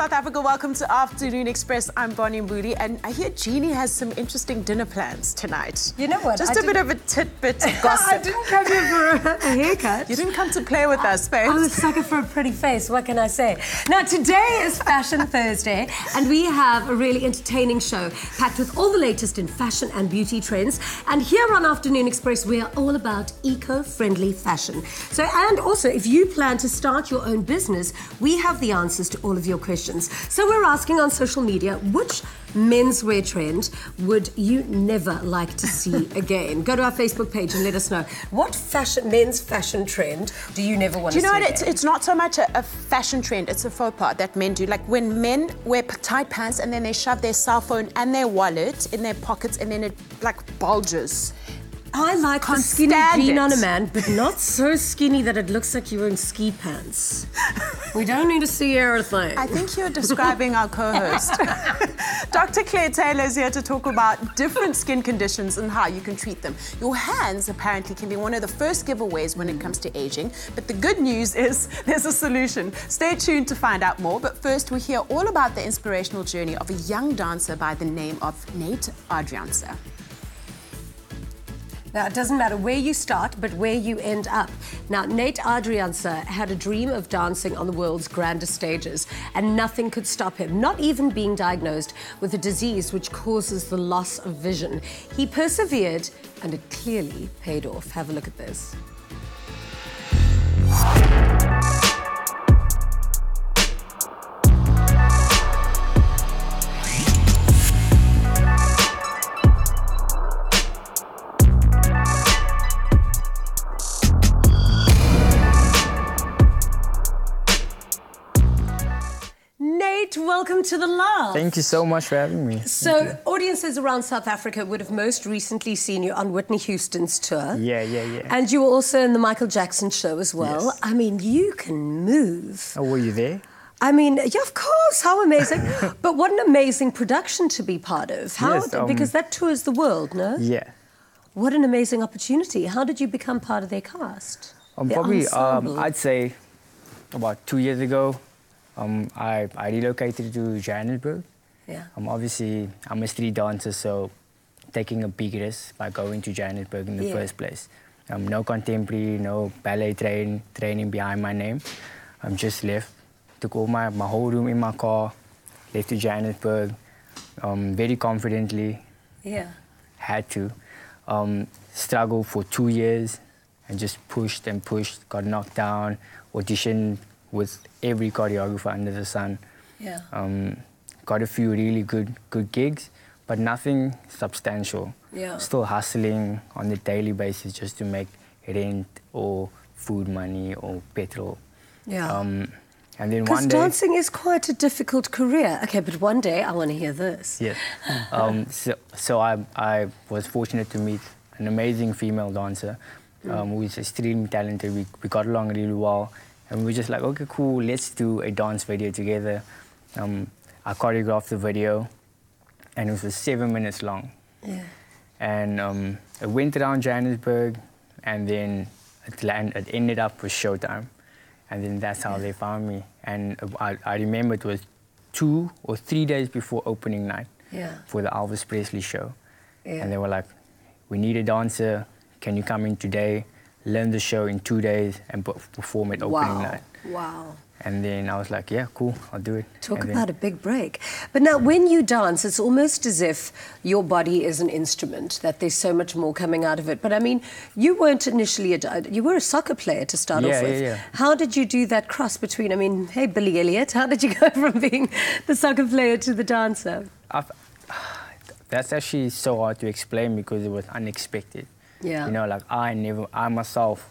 South Africa. Welcome to Afternoon Express. I'm Bonnie Mbuli, and I hear Jeannie has some interesting dinner plans tonight. You know what? Just a bit of a tidbit of gossip. I didn't come here for a haircut. You didn't come to play with us, babe. I'm a sucker for a pretty face. What can I say? Now, today is Fashion Thursday, and we have a really entertaining show packed with all the latest in fashion and beauty trends. And here on Afternoon Express, we are all about eco-friendly fashion. So, and also, if you plan to start your own business, we have the answers to all of your questions. So we're asking on social media, which menswear trend would you never like to see again? Go to our Facebook page and let us know. What men's fashion trend do you never want to see again? Do you know what? It's not so much a fashion trend, it's a faux pas that men do. Like when men wear tight pants and then they shove their cell phone and their wallet in their pockets and then it like bulges. I like the skinny jean on a man, but not so skinny that it looks like you're in ski pants. We don't need to see everything. I think you're describing our co-host. Dr. Claire Taylor is here to talk about different skin conditions and how you can treat them. Your hands apparently can be one of the first giveaways when it comes to aging, but the good news is there's a solution. Stay tuned to find out more, but first we hear all about the inspirational journey of a young dancer by the name of Nate Adrianse. Now, it doesn't matter where you start, but where you end up. Now, Nate Adrianse had a dream of dancing on the world's grandest stages, and nothing could stop him, not even being diagnosed with a disease which causes the loss of vision. He persevered, and it clearly paid off. Have a look at this. Welcome to the Laugh. Thank you so much for having me. So, audiences around South Africa would have most recently seen you on Whitney Houston's tour. Yeah. And you were also in the Michael Jackson show as well. Yes. I mean, you can move. Oh, were you there? I mean, yeah, of course, how amazing. But what an amazing production to be part of. How? Yes, because that tours the world, no? Yeah. What an amazing opportunity. How did you become part of their cast? Probably, I'd say about 2 years ago. I relocated to Johannesburg. Yeah. Obviously, I'm a street dancer, so taking a big risk by going to Johannesburg in the first place. No contemporary, no ballet training behind my name. Just left, took all my whole room in my car, left to Johannesburg, very confidently. Yeah. Had to. Struggled for 2 years and just pushed and pushed, got knocked down, auditioned with every choreographer under the sun. Yeah. Got a few really good gigs, but nothing substantial. Yeah. Still hustling on a daily basis just to make rent or food money or petrol. Yeah. And then one day... Because dancing is quite a difficult career. Okay, but one day I want to hear this. Yes. So I was fortunate to meet an amazing female dancer who is extremely talented. We got along really well. And we were just like, okay, cool, let's do a dance video together. I choreographed the video, and it was 7 minutes long. Yeah. And it went around Johannesburg, and then it ended up with Showtime. And then that's how they found me. And I remember it was 2 or 3 days before opening night for the Elvis Presley show. Yeah. And they were like, we need a dancer, can you come in today? Learn the show in 2 days and perform at opening night. Wow. And then I was like, yeah, cool, I'll do it. Talk about a big break. But now, when you dance, it's almost as if your body is an instrument, that there's so much more coming out of it. But I mean, you weren't initially you were a soccer player to start off with. Yeah. How did you do that cross between, I mean, hey, Billy Elliot, how did you go from being the soccer player to the dancer? That's actually so hard to explain because it was unexpected. Yeah. You know, like I myself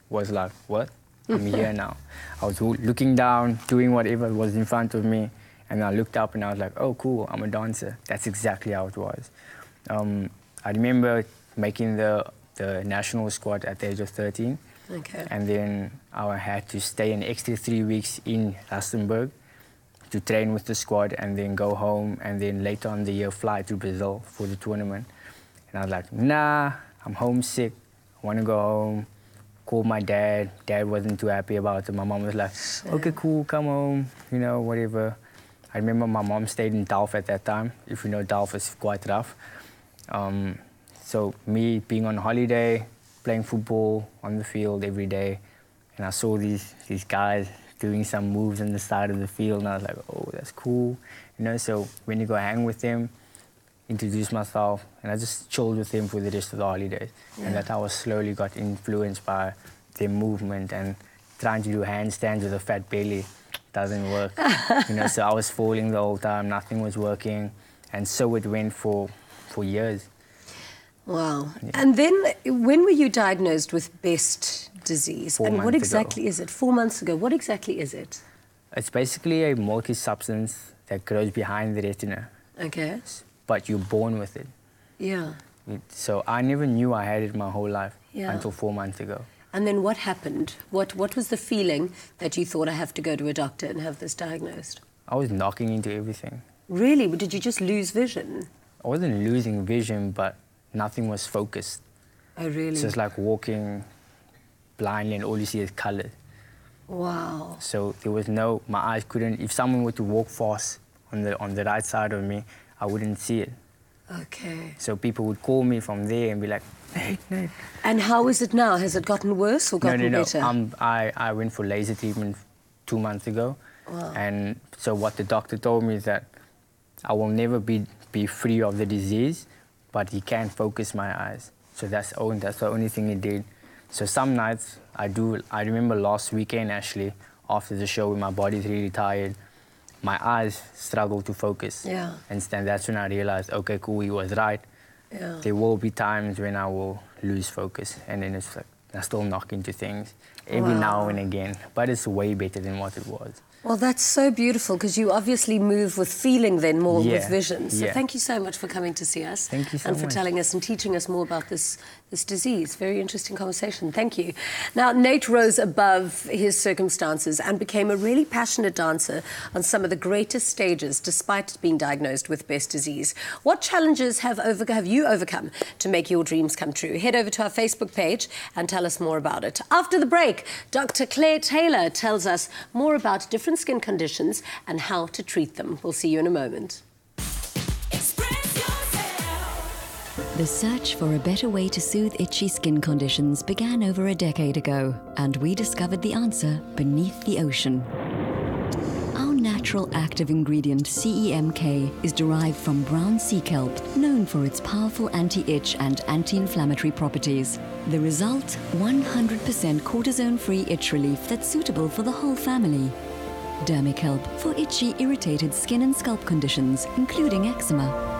was like, what? I'm here now. I was looking down, doing whatever was in front of me, and I looked up and I was like, oh, cool, I'm a dancer. That's exactly how it was. I remember making the national squad at the age of 13. Okay. And then I had to stay an extra 3 weeks in Rustenburg to train with the squad and then go home and then later on the year fly to Brazil for the tournament. And I was like, nah, I'm homesick, I want to go home. Called my dad. Dad wasn't too happy about it. My mom was like, okay, cool, come home, you know, whatever. I remember my mom stayed in Delft at that time. If you know, Delft is quite rough. So me being on holiday, playing football on the field every day, and I saw these guys doing some moves on the side of the field, and I was like, oh, that's cool. You know, so when you go hang with them, introduce myself, and I just chilled with them for the rest of the holidays. Yeah. And that I was slowly got influenced by their movement, and trying to do handstands with a fat belly doesn't work. You know, so I was falling the whole time, nothing was working, and so it went for years. Wow. Yeah. And then when were you diagnosed with Best disease? 4 And what months exactly ago. is it? 4 months ago. What exactly is it? It's basically a multi-substance that grows behind the retina, Okay. but you're born with it. Yeah. So I never knew I had it my whole life Yeah. until 4 months ago. And then what happened? What was the feeling that you thought, I have to go to a doctor and have this diagnosed? I was knocking into everything. Really? Did you just lose vision? I wasn't losing vision, but nothing was focused. Oh, really? So it's like walking blindly and all you see is color. Wow. So there was no, my eyes couldn't, if someone were to walk fast on the right side of me, I wouldn't see it. Okay. So people would call me from there and be like, Nate, Nate. And how is it now? Has it gotten worse or gotten better? I went for laser treatment 2 months ago. Wow. And so what the doctor told me is that I will never be free of the disease, but he can focus my eyes. So that's the only thing he did. So some nights I remember last weekend actually, after the show when my body's really tired, my eyes struggle to focus. Yeah. And then that's when I realized, okay, cool, he was right. Yeah. There will be times when I will lose focus, and then it's like I still knock into things every Wow. now and again, but it's way better than what it was. Well, that's so beautiful because you obviously move with feeling then more with Yeah, vision. So yeah. thank you so much for coming to see us. Thank you so And for much. telling us and teaching us more about this disease. Very interesting conversation. Thank you. Now, Nate rose above his circumstances and became a really passionate dancer on some of the greatest stages despite being diagnosed with Best disease. What challenges have you overcome to make your dreams come true? Head over to our Facebook page and tell us more about it. After the break, Dr. Claire Taylor tells us more about different skin conditions and how to treat them. We'll see you in a moment. The search for a better way to soothe itchy skin conditions began over a decade ago, and we discovered the answer beneath the ocean. Our natural active ingredient, CEMK, is derived from brown sea kelp, known for its powerful anti-itch and anti-inflammatory properties. The result, 100% cortisone-free itch relief that's suitable for the whole family. Dermikelp for itchy, irritated skin and scalp conditions, including eczema.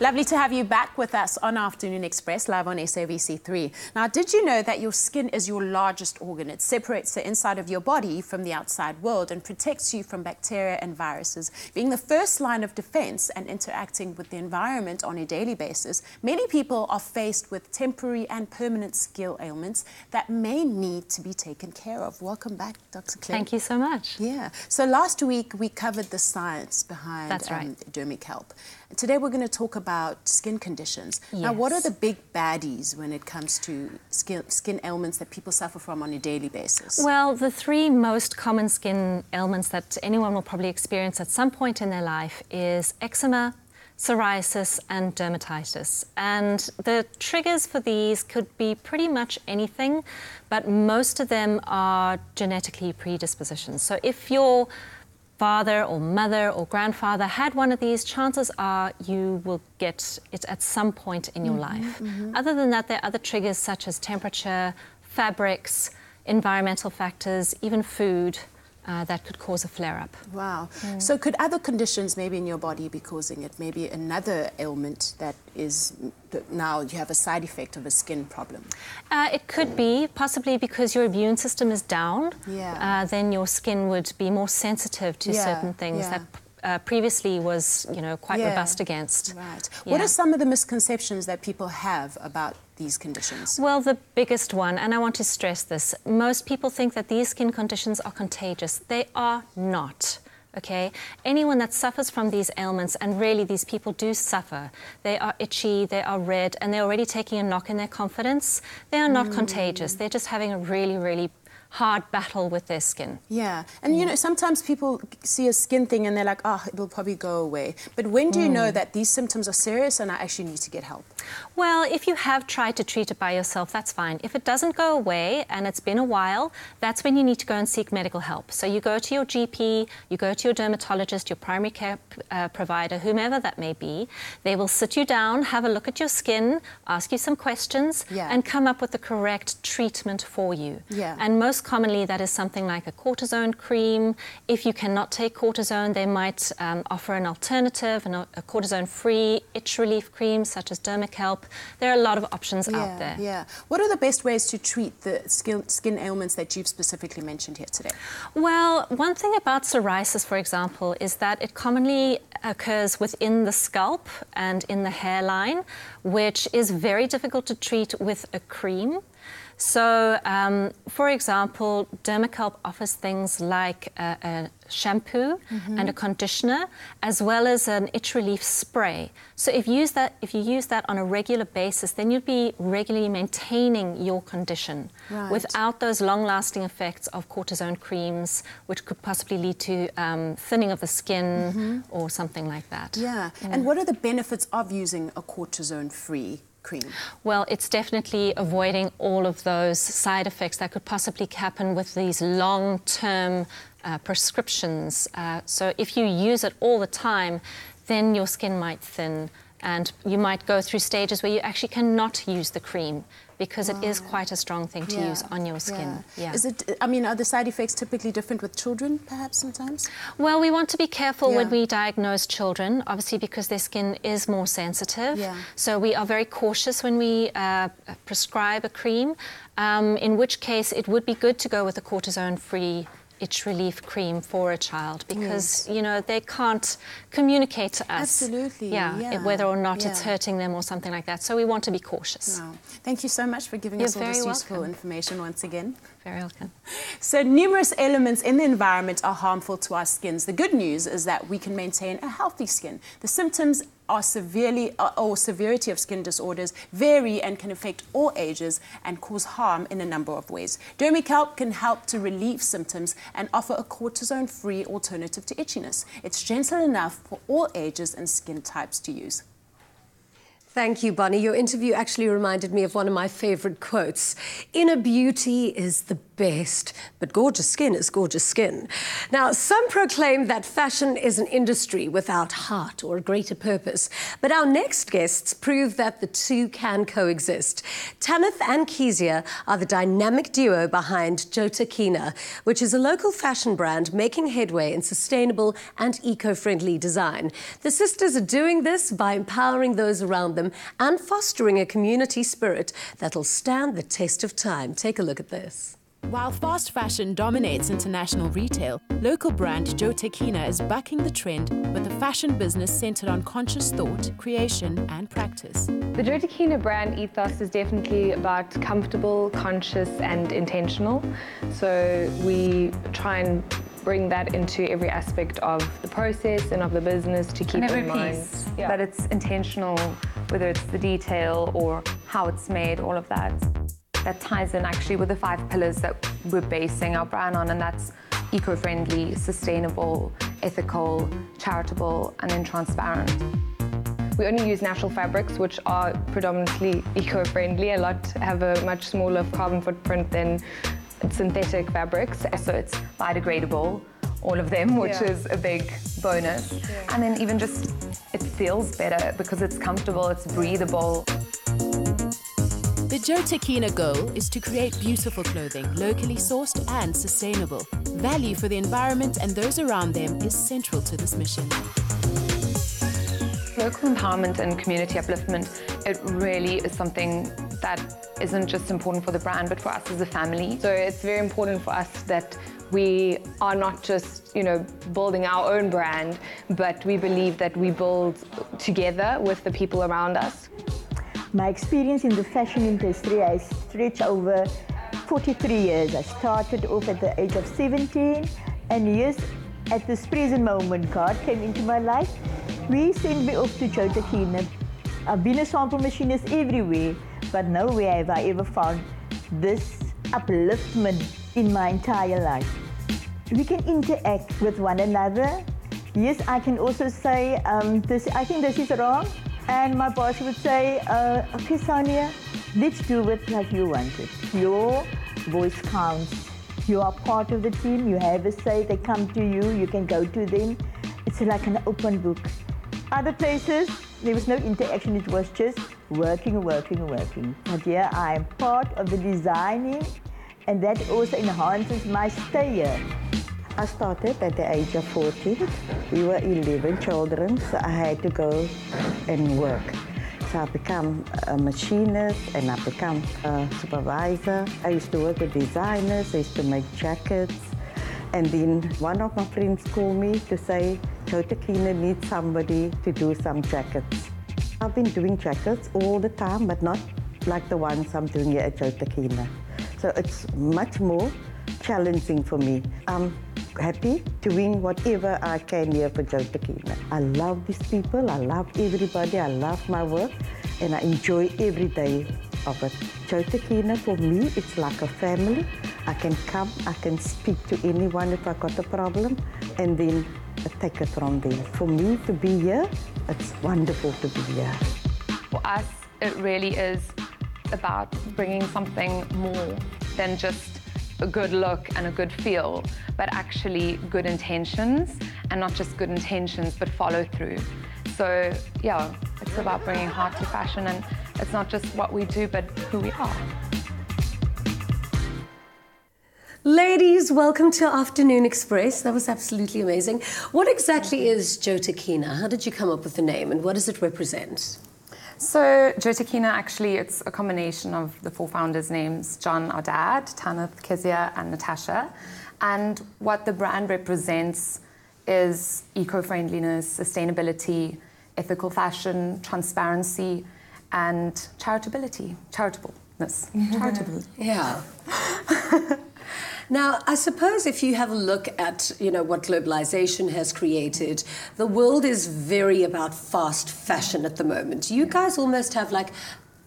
Lovely to have you back with us on Afternoon Express, live on SABC3. Now, did you know that your skin is your largest organ? It separates the inside of your body from the outside world and protects you from bacteria and viruses. Being the first line of defense and interacting with the environment on a daily basis, many people are faced with temporary and permanent skin ailments that may need to be taken care of. Welcome back, Dr. Claire. Thank you so much. Yeah. So last week we covered the science behind dermic-help. Today we're going to talk about skin conditions. Yes. Now, what are the big baddies when it comes to skin ailments that people suffer from on a daily basis? Well, the three most common skin ailments that anyone will probably experience at some point in their life is eczema, psoriasis and dermatitis. And the triggers for these could be pretty much anything, but most of them are genetically predispositions. So if your father or mother or grandfather had one of these, chances are you will get it at some point in your life. Other than that, there are other triggers such as temperature, fabrics, environmental factors, even food, that could cause a flare-up. Wow. So could other conditions maybe in your body be causing it? Maybe another ailment that is now you have a side effect of a skin problem? It could be, possibly because your immune system is down. Yeah. Then your skin would be more sensitive to certain things that previously was, quite robust against. Right. What are some of the misconceptions that people have about these conditions? Well, the biggest one, and I want to stress this, most people think that these skin conditions are contagious. They are not. Okay, anyone that suffers from these ailments, and really these people do suffer, they are itchy, they are red, and they're already taking a knock in their confidence. They are not contagious. They're just having a really, really hard battle with their skin. Yeah, and sometimes people see a skin thing and they're like, oh, it'll probably go away. But when do you know that these symptoms are serious and I actually need to get help? Well, if you have tried to treat it by yourself, that's fine. If it doesn't go away and it's been a while, that's when you need to go and seek medical help. So you go to your GP, you go to your dermatologist, your primary care provider, whomever that may be. They will sit you down, have a look at your skin, ask you some questions, and come up with the correct treatment for you. Yeah. And most commonly, that is something like a cortisone cream. If you cannot take cortisone, they might offer an alternative, a cortisone-free itch relief cream, such as dermic-help. There are a lot of options out there. Yeah. What are the best ways to treat the skin ailments that you've specifically mentioned here today? Well, one thing about psoriasis, for example, is that it commonly occurs within the scalp and in the hairline, which is very difficult to treat with a cream. So, for example, dermic-help offers things like a shampoo and a conditioner, as well as an itch relief spray. So if you use that on a regular basis, then you'll be regularly maintaining your condition without those long-lasting effects of cortisone creams, which could possibly lead to thinning of the skin or something like that. Yeah. And what are the benefits of using a cortisone-free cream? Well, it's definitely avoiding all of those side effects that could possibly happen with these long-term prescriptions. So if you use it all the time, then your skin might thin and you might go through stages where you actually cannot use the cream because it is quite a strong thing to use on your skin. Yeah. Is it, are the side effects typically different with children, perhaps, sometimes? Well, we want to be careful when we diagnose children, obviously because their skin is more sensitive. So we are very cautious when we prescribe a cream, in which case it would be good to go with a cortisone-free itch relief cream for a child because, they can't communicate to us. Absolutely. Whether or not it's hurting them or something like that. So we want to be cautious. Wow. Thank you so much for giving us all this useful information once again. Very welcome. So numerous elements in the environment are harmful to our skins. The good news is that we can maintain a healthy skin. The symptoms or severity of skin disorders vary and can affect all ages and cause harm in a number of ways. dermic-help can help to relieve symptoms and offer a cortisone-free alternative to itchiness. It's gentle enough for all ages and skin types to use. Thank you, Bonnie. Your interview actually reminded me of one of my favorite quotes. Inner beauty is the best, but gorgeous skin is gorgeous skin. Now, some proclaim that fashion is an industry without heart or a greater purpose, but our next guests prove that the two can coexist. Tanith and Kezia are the dynamic duo behind Jotakina, which is a local fashion brand making headway in sustainable and eco-friendly design. The sisters are doing this by empowering those around them and fostering a community spirit that'll stand the test of time. Take a look at this. While fast fashion dominates international retail, local brand Jotakina is bucking the trend with a fashion business centered on conscious thought, creation and practice. The Jotakina brand ethos is definitely about comfortable, conscious and intentional. So we try and bring that into every aspect of the process and of the business to keep in mind that it's intentional, whether it's the detail or how it's made, all of that. That ties in actually with the 5 pillars that we're basing our brand on, and that's eco-friendly, sustainable, ethical, charitable, and then transparent. We only use natural fabrics, which are predominantly eco-friendly. Have a much smaller carbon footprint than synthetic fabrics, so it's biodegradable, all of them, which is a big bonus. And then even just, it feels better because it's comfortable, it's breathable. The Jotakina goal is to create beautiful clothing, locally sourced and sustainable. Value for the environment and those around them is central to this mission. Local empowerment and community upliftment, it really is something that isn't just important for the brand, but for us as a family. So it's very important for us that we are not just, building our own brand, but we believe that we build together with the people around us. My experience in the fashion industry has stretched over 43 years. I started off at the age of 17, and yes, at this present moment, God came into my life. We sent me off to Jotakina. I've been a sample machinist everywhere, but nowhere have I ever found this upliftment in my entire life. We can interact with one another. Yes, I can also say, I think this is wrong. And my boss would say, okay, Sonia, let's do it like you want it. Your voice counts. You are part of the team. You have a say. They come to you. You can go to them. It's like an open book. Other places, there was no interaction. It was just working. But here I am part of the designing, and that also enhances my stay here. I started at the age of 14. We were 11 children, so I had to go and work. So I became a machinist and I became a supervisor. I used to work with designers, I used to make jackets. And then one of my friends called me to say, Jotakina needs somebody to do some jackets. I've been doing jackets all the time, but not like the ones I'm doing here at Jotakina. So it's much more challenging for me. I'm happy doing whatever I can here for Jotakina. I love these people, I love everybody, I love my work, and I enjoy every day of it. Jotakina, for me, it's like a family. I can come, I can speak to anyone if I got a problem, and then take it from there. For me to be here, it's wonderful to be here. For us, it really is about bringing something more than just a good look and a good feel, but actually good intentions, and not just good intentions, but follow through. So yeah, it's about bringing heart to fashion, and it's not just what we do, but who we are. Ladies, welcome to Afternoon Express. That was absolutely amazing. What exactly is Jotakina? How did you come up with the name, and what does it represent? So Jotakina, actually, it's a combination of the 4 founders' names, John, our dad, Tanith, Kezia, and Natasha. And what the brand represents is eco-friendliness, sustainability, ethical fashion, transparency, and charitableness. Charitability. Yeah. Now, I suppose if you have a look at, what globalization has created, the world is very about fast fashion at the moment. You guys almost have like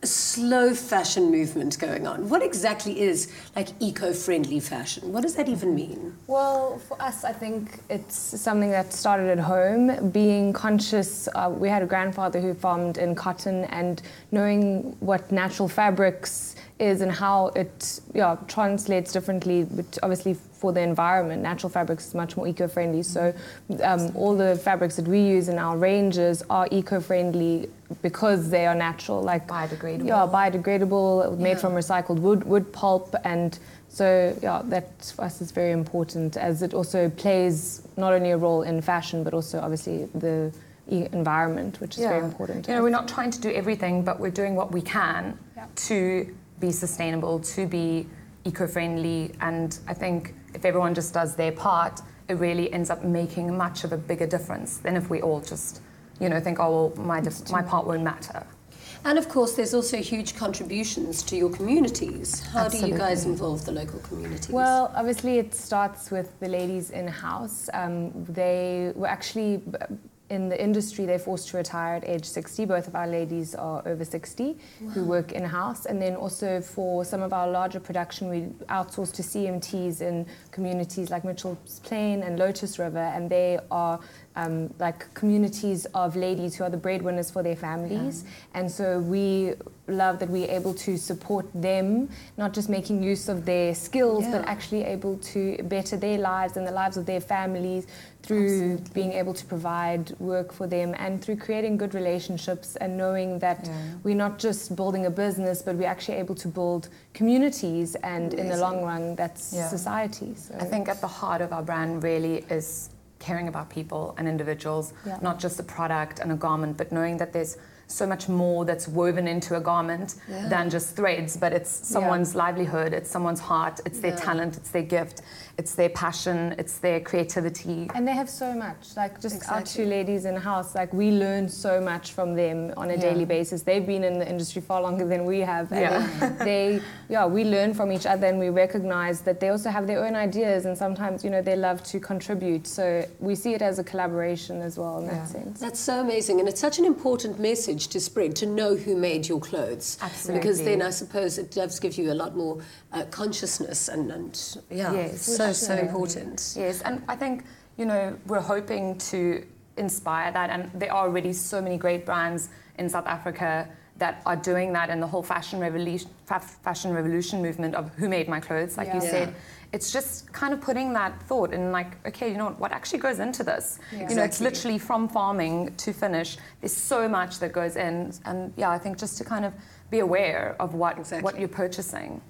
a slow fashion movement going on. What exactly is like eco-friendly fashion? What does that even mean? Well, for us, I think it's something that started at home. Being conscious, we had a grandfather who farmed in cotton, and knowing what natural fabrics is and how it translates differently, but obviously for the environment, natural fabrics is much more eco-friendly. So all the fabrics that we use in our ranges are eco-friendly because they are natural, like biodegradable. Yeah, biodegradable, made from recycled wood pulp, and so that for us is very important, as it also plays not only a role in fashion but also obviously the environment, which is very important. You know, we're not trying to do everything, but we're doing what we can to be sustainable, to be eco-friendly, and I think if everyone just does their part, it really ends up making much of a bigger difference than if we all just, you know, think, oh, well, my part won't matter. And of course, there's also huge contributions to your communities. How do you guys involve the local communities? Well, obviously it starts with the ladies in-house. They were actually, in the industry, they're forced to retire at age 60. Both of our ladies are over 60 who work in-house. And then also for some of our larger production, we outsource to CMTs in communities like Mitchell's Plain and Lotus River, and they are like communities of ladies who are the breadwinners for their families. And so we love that we're able to support them, not just making use of their skills, but actually able to better their lives and the lives of their families through being able to provide work for them, and through creating good relationships and knowing that we're not just building a business, but we're actually able to build communities, and in the long run, that's society. So I think at the heart of our brand really is caring about people and individuals, not just a product and a garment, but knowing that there's so much more that's woven into a garment than just threads, but it's someone's livelihood, it's someone's heart, it's their talent, it's their gift, it's their passion, it's their creativity. And they have so much, like just our two ladies in the house, like we learn so much from them on a daily basis. They've been in the industry far longer than we have. And we learn from each other, and we recognize that they also have their own ideas, and sometimes, you know, they love to contribute. So we see it as a collaboration as well in that sense. That's so amazing, and it's such an important message to spread, to know who made your clothes. Absolutely. Because then I suppose it does give you a lot more consciousness and so important. Yes, and I think, you know, we're hoping to inspire that, and there are already so many great brands in South Africa that are doing that, and the whole fashion revolution movement of who made my clothes, like you said. It's just kind of putting that thought in, like, okay, you know what actually goes into this? You know, it's literally from farming to finish. There's so much that goes in, and I think just to kind of be aware of what you're purchasing.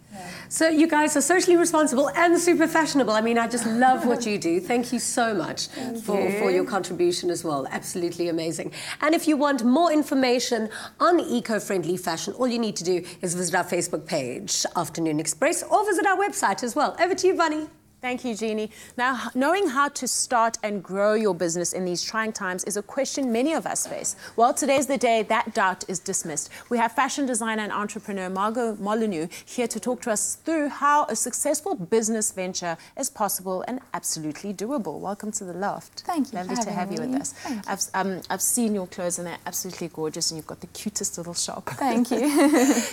So you guys are socially responsible and super fashionable. I mean, I just love what you do. Thank you so much for your contribution as well. Absolutely amazing. And if you want more information on eco-friendly fashion, all you need to do is visit our Facebook page, Afternoon Express, or visit our website as well. Over to you, Bunny. Thank you, Jeannie. Now, knowing how to start and grow your business in these trying times is a question many of us face. Well, today's the day that doubt is dismissed. We have fashion designer and entrepreneur Margot Molyneux here to talk to us through how a successful business venture is possible and absolutely doable. Welcome to the Loft. Thank you. Lovely to have you with us. I've seen your clothes and they're absolutely gorgeous, and you've got the cutest little shop. Thank you.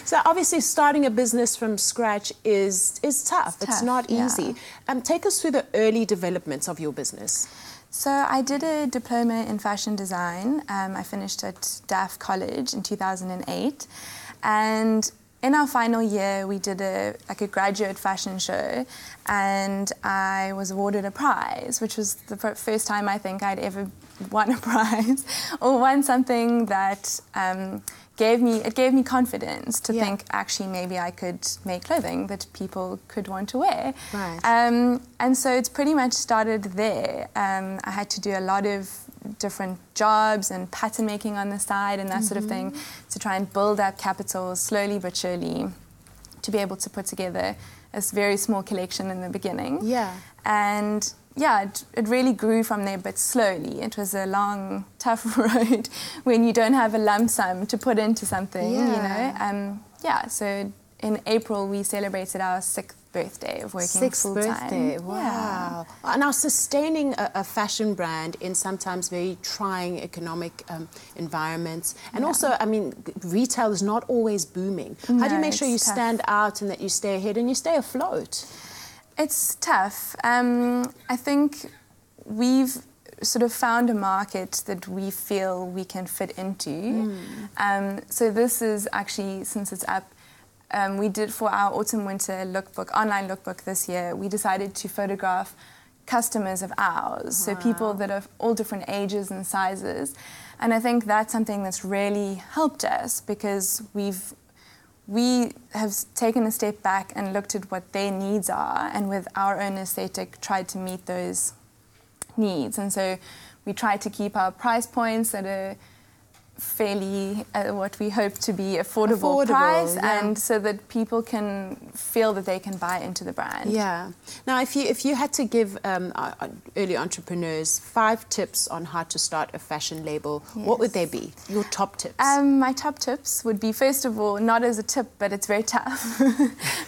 So obviously starting a business from scratch is tough. It's not easy. Take us through the early developments of your business. So I did a diploma in fashion design. I finished at DAF College in 2008. And in our final year, we did a graduate fashion show, and I was awarded a prize, which was the first time I think I'd ever won a prize or won something that gave me confidence to think actually maybe I could make clothing that people could want to wear. Right. And so it's pretty much started there. I had to do a lot of different jobs and pattern making on the side and that sort of thing to try and build up capital slowly but surely to be able to put together a very small collection in the beginning. Yeah. And it really grew from there, but slowly. It was a long, tough road when you don't have a lump sum to put into something, you know. So in April, we celebrated our 6th birthday of working full-time. 6th birthday, wow. Wow. And now sustaining a fashion brand in sometimes very trying economic environments. And also, I mean, retail is not always booming. How do you make sure you stand out and that you stay ahead and you stay afloat? It's tough. I think we've sort of found a market that we feel we can fit into. So this is actually, since it's up, we did for our autumn-winter lookbook, online lookbook this year, we decided to photograph customers of ours, so people that are all different ages and sizes. And I think that's something that's really helped us because we have taken a step back and looked at what their needs are, and with our own aesthetic tried to meet those needs. And so we try to keep our price points at a fairly what we hope to be affordable price, and so that people can feel that they can buy into the brand. Yeah. Now, if you had to give early entrepreneurs 5 tips on how to start a fashion label, what would they be? Your top tips? My top tips would be, first of all, not as a tip, but it's very tough,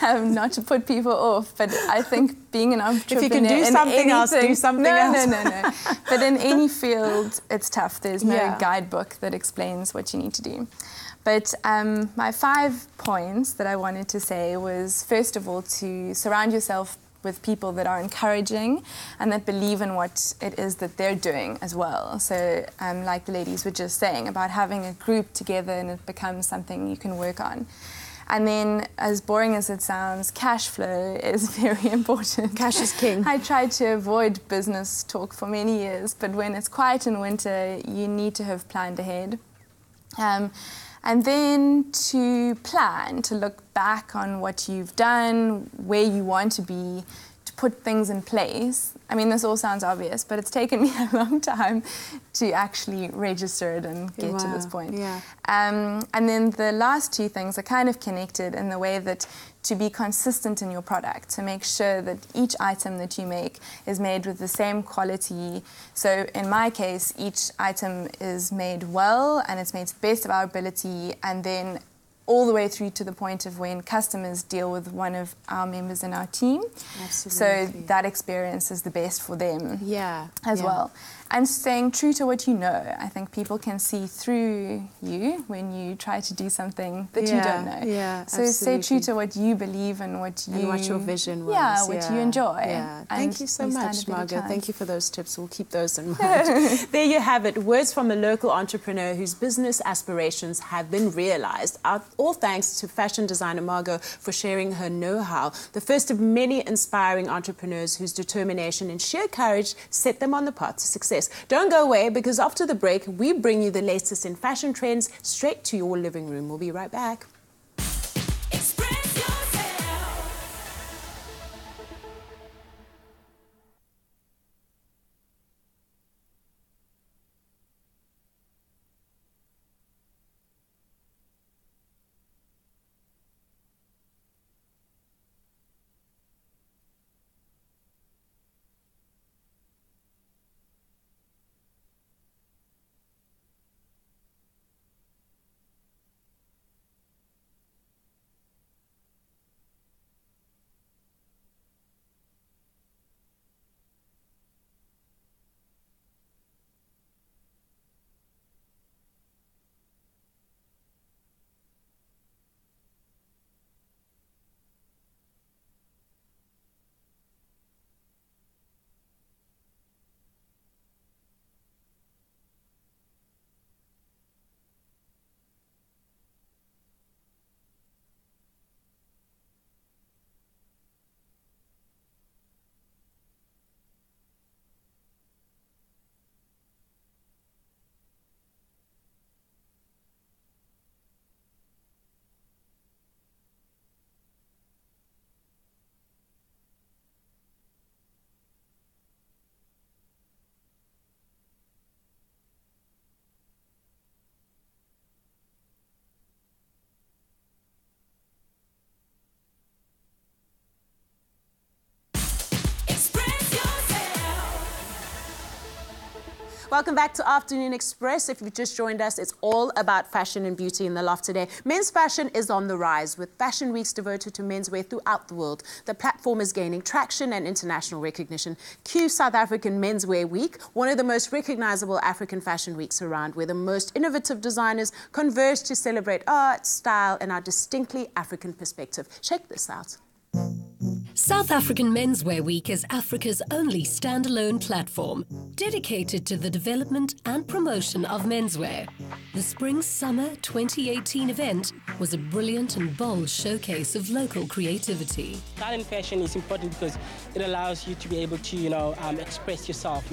not to put people off, but I think being an entrepreneur, if you can do something else, do something else. No. But in any field, it's tough. There's no guidebook that explains what you need to do. But my 5 points that I wanted to say was, first of all, to surround yourself with people that are encouraging and that believe in what it is that they're doing as well. So like the ladies were just saying, about having a group together and it becomes something you can work on. And then, as boring as it sounds, cash flow is very important. Cash is king. I tried to avoid business talk for many years, but when it's quiet in winter, you need to have planned ahead. And then to plan, to look back on what you've done, where you want to be, to put things in place. I mean, this all sounds obvious, but it's taken me a long time to actually register it and get to this point. And then the last 2 things are kind of connected in the way that to be consistent in your product, to make sure that each item that you make is made with the same quality. So in my case, each item is made well and it's made to the best of our ability, and then all the way through to the point of when customers deal with one of our members in our team. So that experience is the best for them as well. And staying true to what you know. I think people can see through you when you try to do something that you don't know. So stay true to what you believe and what your vision was. what you enjoy. Thank you so much, Margot. Thank you for those tips. We'll keep those in mind. There you have it. Words from a local entrepreneur whose business aspirations have been realized. All thanks to fashion designer Margot for sharing her know-how. The first of many inspiring entrepreneurs whose determination and sheer courage set them on the path to success. Don't go away, because after the break, we bring you the latest in fashion trends straight to your living room. We'll be right back. Welcome back to Afternoon Express. If you've just joined us, it's all about fashion and beauty in the loft today. Men's fashion is on the rise, with fashion weeks devoted to menswear throughout the world. The platform is gaining traction and international recognition. Cue South African Menswear Week, one of the most recognizable African fashion weeks around, where the most innovative designers converge to celebrate art, style, and our distinctly African perspective. Check this out. South African Menswear Week is Africa's only standalone platform dedicated to the development and promotion of menswear. The Spring-Summer 2018 event was a brilliant and bold showcase of local creativity. Style and fashion is important because it allows you to be able to, express yourself,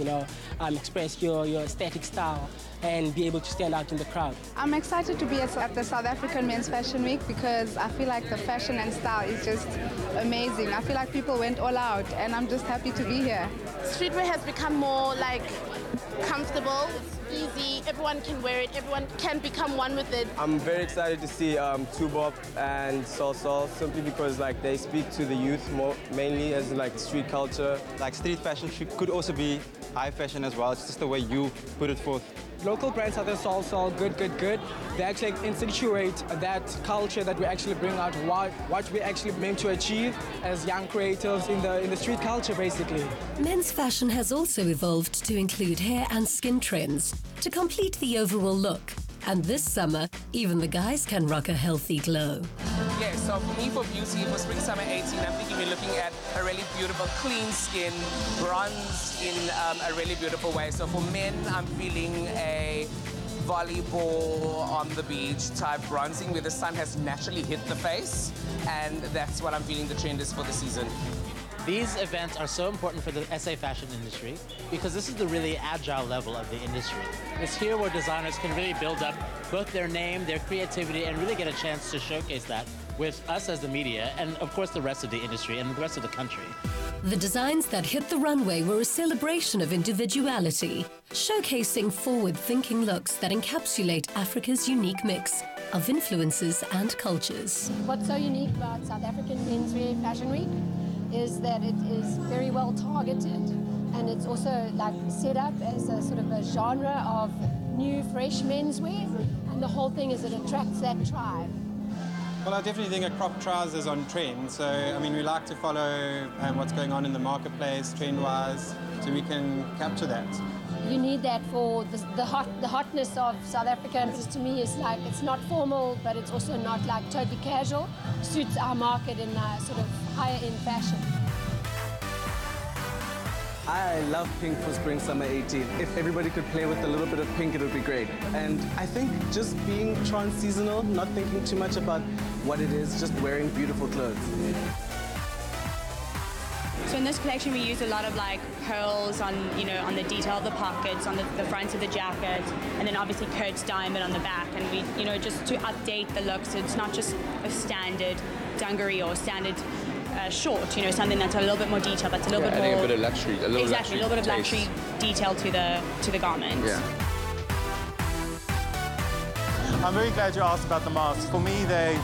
express your aesthetic style and be able to stand out in the crowd. I'm excited to be at the South African Men's Fashion Week because I feel like the fashion and style is just amazing. I feel like people went all out and I'm just happy to be here. Streetwear has become more comfortable, it's easy, everyone can wear it, everyone can become one with it. I'm very excited to see Tubop and Sol simply because they speak to the youth mainly as street culture. Street fashion could also be high fashion as well. It's just the way you put it forth. Local brands such as Sol, good. They actually accentuate that culture that we actually bring out, what we actually meant to achieve as young creatives in the street culture, basically. Men's fashion has also evolved to include hair and skin trends to complete the overall look. And this summer, even the guys can rock a healthy glow. Yeah, so for me, for beauty, for Spring Summer 18, I'm thinking we're looking at a really beautiful, clean skin, bronzed in a really beautiful way. So for men, I'm feeling a volleyball on the beach type bronzing where the sun has naturally hit the face. And that's what I'm feeling the trend is for the season. These events are so important for the SA fashion industry because this is the really agile level of the industry. It's here where designers can really build up both their name, their creativity, and really get a chance to showcase that with us as the media and, of course, the rest of the industry and the rest of the country. The designs that hit the runway were a celebration of individuality, showcasing forward-thinking looks that encapsulate Africa's unique mix of influences and cultures. What's so unique about South African Menswear Fashion Week is that it is very well targeted, and it's also set up as a sort of a genre of new, fresh menswear, and the whole thing is it attracts that tribe. Well, I definitely think a crop trouser is on trend, so I mean we like to follow what's going on in the marketplace trend-wise, so we can capture that. You need that for the hotness of South Africa, and to me is it's not formal, but it's also not totally casual. Suits our market in sort of higher end fashion. I love pink for Spring Summer 18. If everybody could play with a little bit of pink, it would be great. And I think just being trans-seasonal, not thinking too much about what it is, just wearing beautiful clothes. So in this collection we use a lot of pearls on the detail of the pockets, on the front of the jacket, and then obviously Kurt's diamond on the back, and we just to update the look, so it's not just a standard dungaree or standard short, something that's a little bit more detailed, that's a little bit more... adding a bit of luxury, a little bit of luxury detail to the garment. Yeah. I'm very glad you asked about the masks. For me, they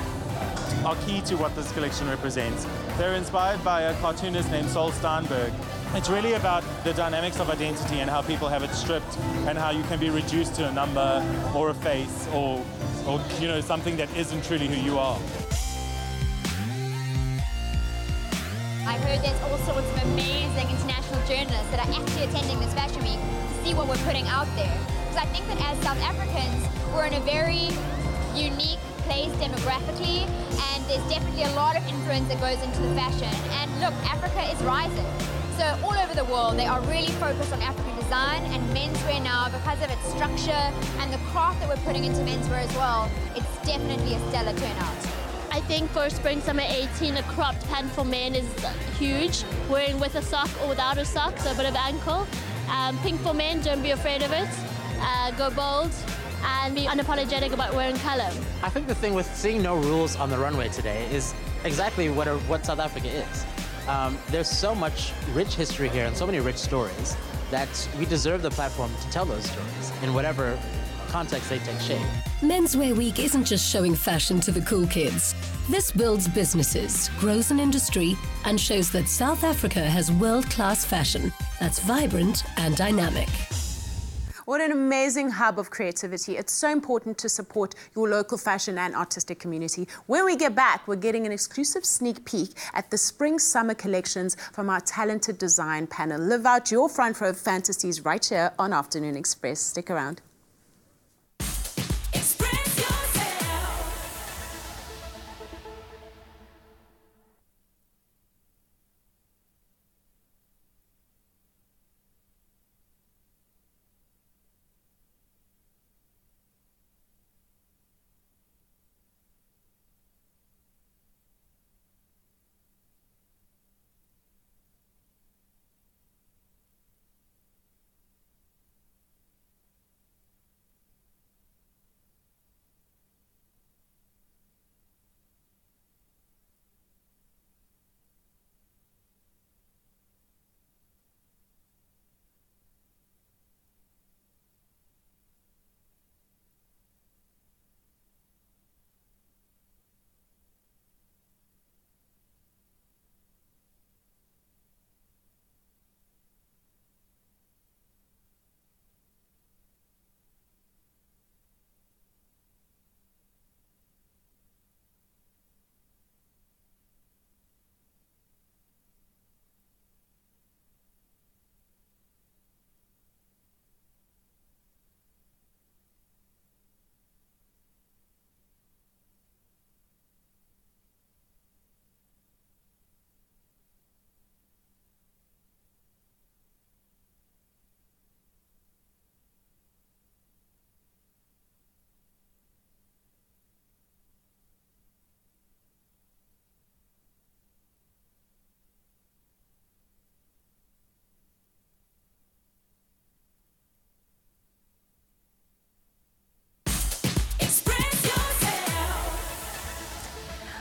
are key to what this collection represents. They're inspired by a cartoonist named Sol Steinberg. It's really about the dynamics of identity and how people have it stripped and how you can be reduced to a number or a face or something that isn't truly who you are. I heard there's all sorts of amazing international journalists that are actually attending this fashion week to see what we're putting out there. Because I think that as South Africans, we're in a very unique place demographically, and there's definitely a lot of influence that goes into the fashion. And look, Africa is rising. So all over the world, they are really focused on African design, and menswear now, because of its structure and the craft that we're putting into menswear as well, it's definitely a stellar turnout. I think for Spring Summer 18, a cropped pant for men is huge. Wearing with a sock or without a sock, so a bit of ankle. Pink for men, don't be afraid of it. Go bold and be unapologetic about wearing colour. I think the thing with seeing no rules on the runway today is exactly what South Africa is. There's so much rich history here and so many rich stories that we deserve the platform to tell those stories in whatever context they take shape. Menswear Week isn't just showing fashion to the cool kids. This builds businesses, grows an industry, and shows that South Africa has world-class fashion that's vibrant and dynamic. What an amazing hub of creativity. It's so important to support your local fashion and artistic community. When we get back, we're getting an exclusive sneak peek at the spring-summer collections from our talented design panel. Live out your front row fantasies right here on Afternoon Express. Stick around.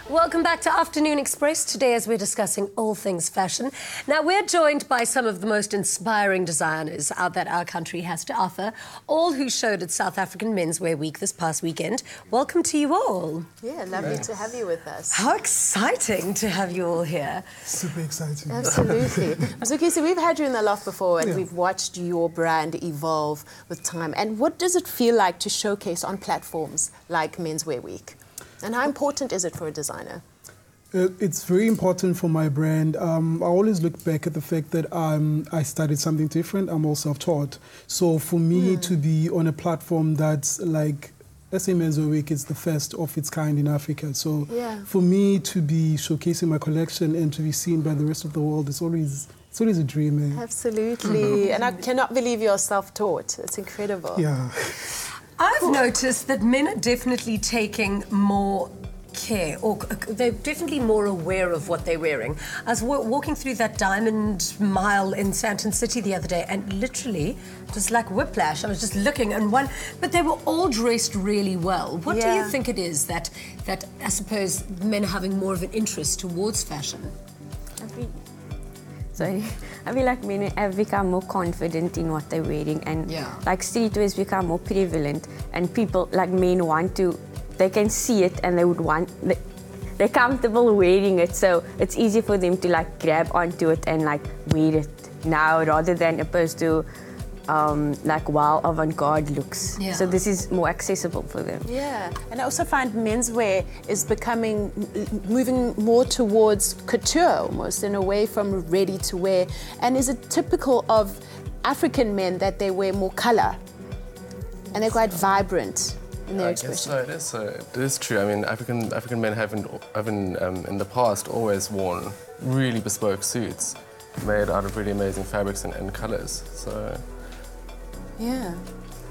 Welcome back to Afternoon Express. Today, as we're discussing all things fashion. Now, we're joined by some of the most inspiring designers that our country has to offer, all who showed at South African Menswear Week this past weekend. Welcome to you all. Yeah, lovely to have you with us. How exciting to have you all here. Super exciting. Absolutely. Masuki, so we've had you in the loft before and we've watched your brand evolve with time. And what does it feel like to showcase on platforms like Menswear Week? And how important is it for a designer? It's very important for my brand. I always look back at the fact that I studied something different. I'm all self-taught. So for me to be on a platform that's like, let's say Menswear Week is the first of its kind in Africa. So for me to be showcasing my collection and to be seen by the rest of the world, it's always a dream. Absolutely. And I cannot believe you're self-taught. It's incredible. Yeah. I've noticed that men are definitely taking more care, or they're definitely more aware of what they're wearing. I was walking through that Diamond Mile in Sandton City the other day, and literally, just like whiplash, I was just looking, and but they were all dressed really well. What do you think it is that I suppose men are having more of an interest towards fashion? I feel like men have become more confident in what they're wearing, and like streetwear has become more prevalent, and people like men they can see it and they're comfortable wearing it, so it's easy for them to like grab onto it and like wear it now rather than opposed to like wild avant-garde looks. So this is more accessible for them. Yeah, and I also find menswear is moving more towards couture almost, and away from ready to wear. And is it typical of African men that they wear more color and they're quite vibrant in their expression? It is true. I mean, African men haven't in the past always worn really bespoke suits made out of really amazing fabrics and colors. So. Yeah.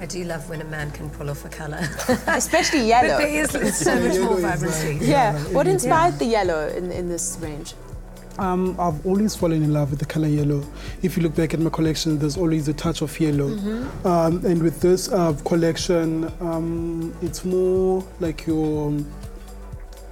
I do love when a man can pull off a colour. Especially yellow. But there is so much more vibrancy. Yeah. What inspired the yellow in this range? I've always fallen in love with the color yellow. If you look back at my collection, there's always a touch of yellow. And with this collection, it's more like your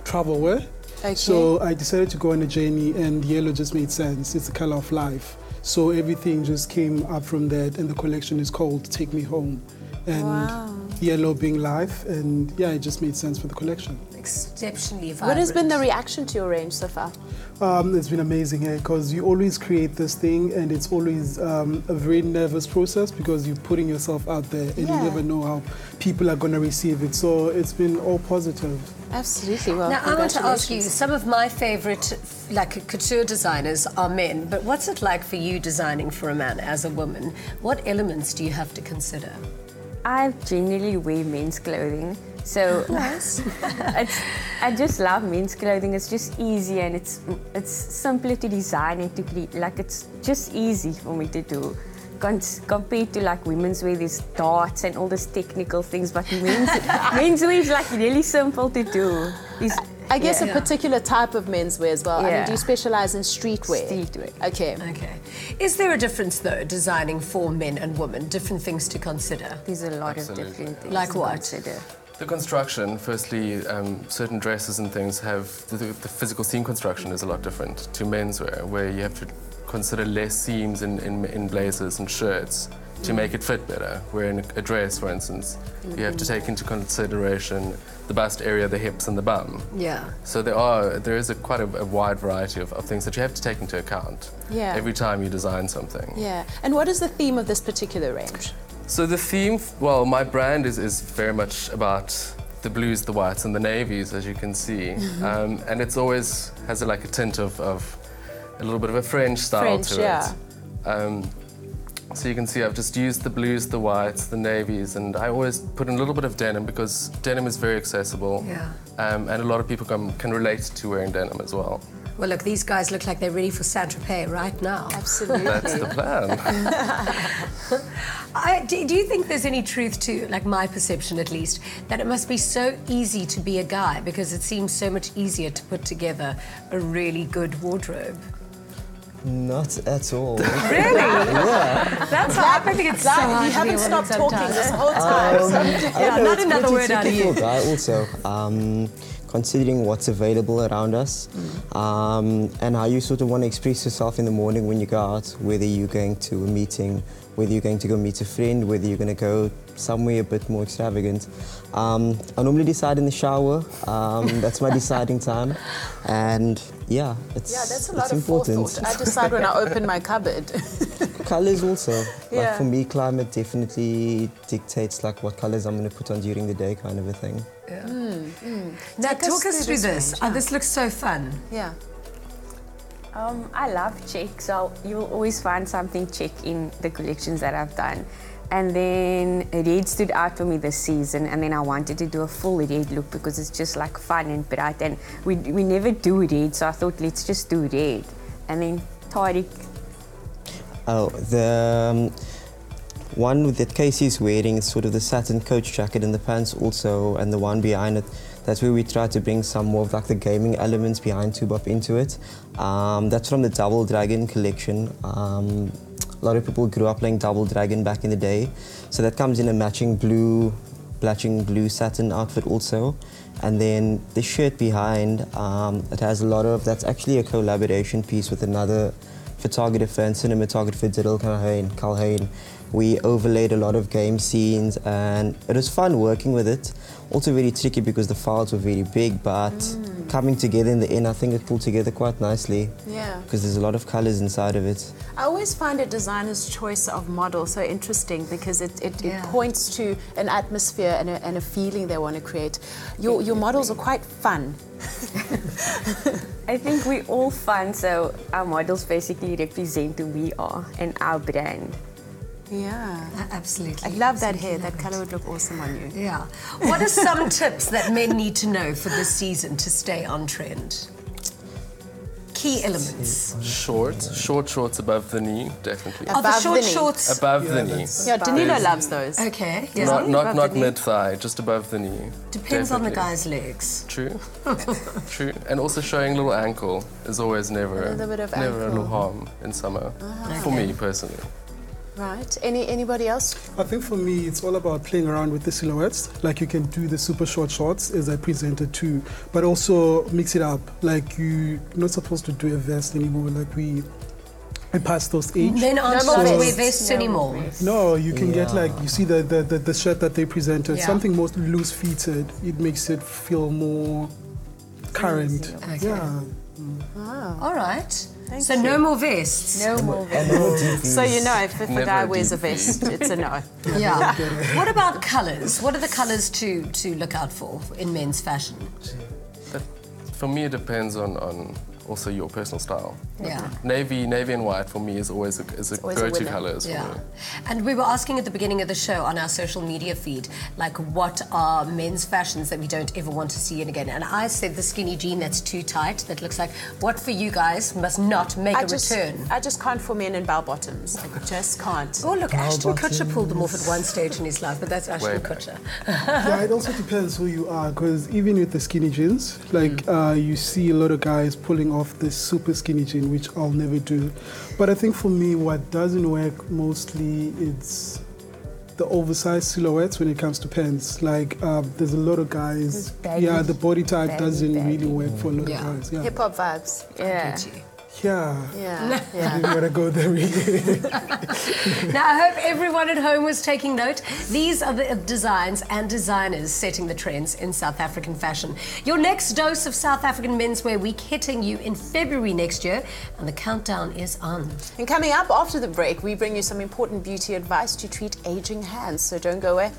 travel wear. Okay. So I decided to go on a journey, and yellow just made sense. It's the color of life. So everything just came up from that, and the collection is called Take Me Home. And yellow being life, and yeah, it just made sense for the collection. Exceptionally vibrant. What has been the reaction to your range so far? It's been amazing, because you always create this thing, and it's always a very nervous process because you're putting yourself out there, and you never know how people are going to receive it. So it's been all positive. Absolutely. Well, now I want to ask you, some of my favorite couture designers are men, but what's it like for you designing for a man as a woman? What elements do you have to consider? I generally wear men's clothing, so nice. I just love men's clothing. It's just easy, and it's simpler to design and to create. Like, it's just easy for me to do. Compared to like women's wear, there's darts and all these technical things, but men's wear is like really simple to do. I guess a particular type of menswear as well. I mean, do you specialize in streetwear? Streetwear. Okay. Okay. Is there a difference though, designing for men and women? Different things to consider? There's a lot of different things like to what? consider. The construction, firstly, certain dresses and things have, the physical seam construction is a lot different to menswear, where you have to consider less seams in blazers and shirts to make it fit better. Where in a dress, for instance, you have to take into consideration the bust area, the hips and the bum. Yeah. So there is quite a wide variety of things that you have to take into account every time you design something. Yeah. And what is the theme of this particular range? So the theme, well, my brand is very much about the blues, the whites and the navies, as you can see. And it's always has like a tint of a little bit of a French style to it. So you can see I've just used the blues, the whites, the navies, and I always put in a little bit of denim because denim is very accessible. Yeah. And a lot of people can relate to wearing denim as well. Well, look, these guys look like they're ready for Saint-Tropez right now. Absolutely. That's the plan. Do you think there's any truth to, like my perception at least, that it must be so easy to be a guy because it seems so much easier to put together a really good wardrobe? Not at all. Really? Yeah. That's hard. I think it's so hard. You haven't stopped talking this whole time. Not another word out of you. Guy also. Considering what's available around us and how you sort of want to express yourself in the morning when you go out, whether you're going to a meeting, whether you're going to go meet a friend, whether you're going to go somewhere a bit more extravagant. I normally decide in the shower. That's my deciding time. And yeah, that's a lot of important. forethought. I decide when I open my cupboard. Colors also. Like for me, climate definitely dictates like what colors I'm going to put on during the day, kind of a thing. Yeah. Now talk us through this. This looks so fun. Yeah. I love check, so you'll always find something check in the collections that I've done. And then red stood out for me this season, and then I wanted to do a full red look because it's just like fun and bright, and we never do red, so I thought let's just do red. And then Tariq. Oh, the one that Casey's wearing is sort of the satin coach jacket and the pants also, and the one behind it, that's where we try to bring some more of like the gaming elements behind Toobop into it. That's from the Double Dragon collection. A lot of people grew up playing Double Dragon back in the day, so that comes in a matching blue satin outfit also. And then the shirt behind, it has a lot of, that's actually a collaboration piece with another photographer and cinematographer, Diddle Calhoun. We overlaid a lot of game scenes and it was fun working with it. Also very tricky because the files were very big, but coming together in the end, I think it pulled together quite nicely. Yeah. Because there's a lot of colors inside of it. I always find a designer's choice of model so interesting because it points to an atmosphere and a feeling they want to create. Your models are quite fun. I think we're all fun, so our models basically represent who we are and our brand. Yeah. Absolutely. I love that hair. That color would look awesome on you. Yeah. What are some tips that men need to know for this season to stay on trend? Key elements. Short shorts above the knee, definitely. Oh, the short shorts. Above the knee. Yeah, Danilo loves those. Okay. Yeah. Not mid-thigh, just above the knee. Depends on the guy's legs. True. True. And also showing a little ankle is always never a little harm in summer. For me personally. Right. Anybody else? I think for me, it's all about playing around with the silhouettes. Like you can do the super short shorts as I presented too, but also mix it up. Like you're not supposed to do a vest anymore. Like past those age. Men aren't allowed to wear vests anymore. No, you can get like, you see the shirt that they presented, Yeah. something more loose-fitted. It makes it feel more current. Okay. Yeah. All right. Thank so you. no more vests. No more vests. So you know, if a guy wears a vest, it's a no. Yeah. What about colours? What are the colours to look out for in men's fashion? For me, it depends on also your personal style. Yeah. Navy and white for me is always a go-to colours for me. And we were asking at the beginning of the show on our social media feed, like, what are men's fashions that we don't ever want to see again? And I said the skinny jean that's too tight, that looks like, what for you guys must not make a return. I just can't for men in bell bottoms. I just can't. Oh, look, Ashton Kutcher pulled them off at one stage in his life, but that's Ashton Kutcher. Yeah, it also depends who you are, because even with the skinny jeans, like you see a lot of guys pulling off this super skinny jean, which I'll never do. But I think for me, what doesn't work mostly is the oversized silhouettes when it comes to pants. Like there's a lot of guys, the body type doesn't really work for a lot of guys. Yeah. Hip hop vibes. Yeah. Yeah. I didn't want to go there really. Now, I hope everyone at home was taking note. These are the designs and designers setting the trends in South African fashion. Your next dose of South African Menswear Week hitting you in February next year, and the countdown is on. And coming up after the break, we bring you some important beauty advice to treat aging hands. So don't go away.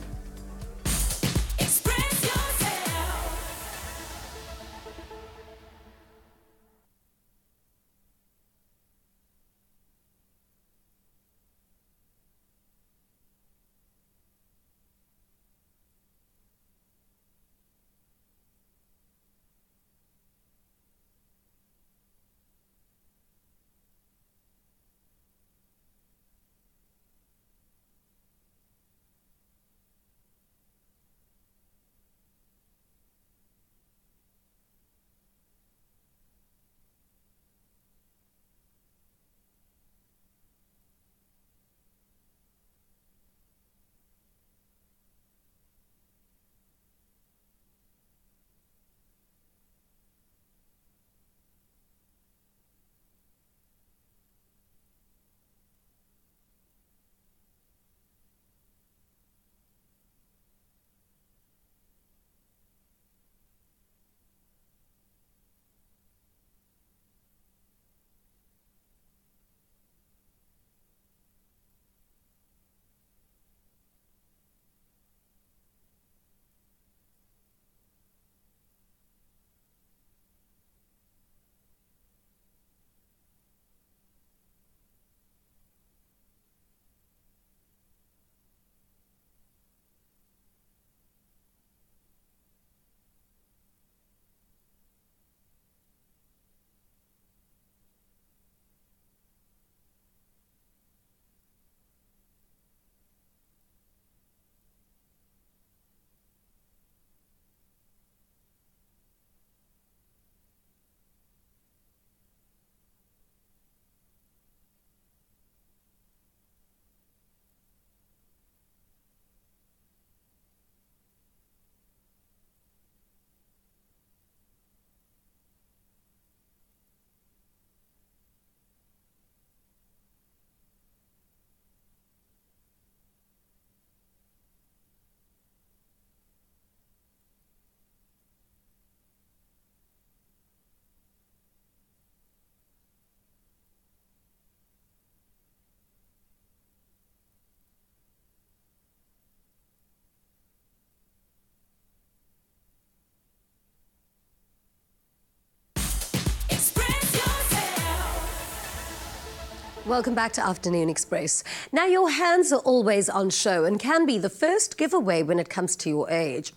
Welcome back to Afternoon Express. Now, your hands are always on show and can be the first giveaway when it comes to your age.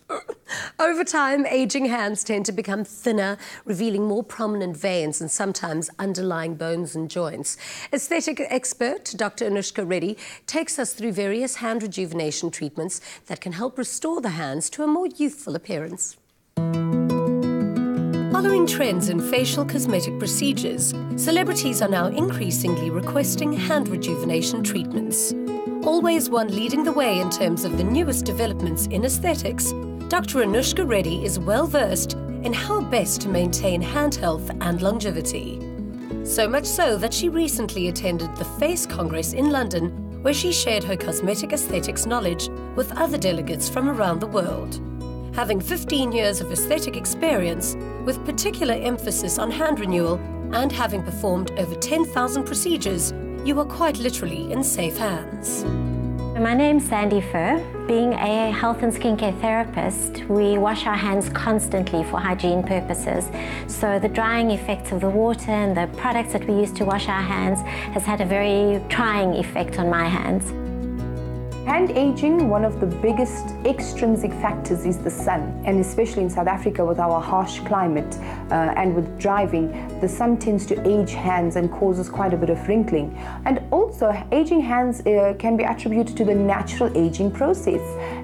Over time, aging hands tend to become thinner, revealing more prominent veins and sometimes underlying bones and joints. Aesthetic expert Dr. Anushka Reddy takes us through various hand rejuvenation treatments that can help restore the hands to a more youthful appearance. Following trends in facial cosmetic procedures, celebrities are now increasingly requesting hand rejuvenation treatments. Always one leading the way in terms of the newest developments in aesthetics, Dr. Anushka Reddy is well versed in how best to maintain hand health and longevity. So much so that she recently attended the Face Congress in London, where she shared her cosmetic aesthetics knowledge with other delegates from around the world. Having 15 years of aesthetic experience, with particular emphasis on hand renewal, and having performed over 10,000 procedures, you are quite literally in safe hands. My name's Sandy Fur. Being a health and skincare therapist, we wash our hands constantly for hygiene purposes. So the drying effects of the water and the products that we use to wash our hands has had a very trying effect on my hands. Hand aging, one of the biggest extrinsic factors is the sun, and especially in South Africa with our harsh climate and with driving, the sun tends to age hands and causes quite a bit of wrinkling. And also, aging hands can be attributed to the natural aging process.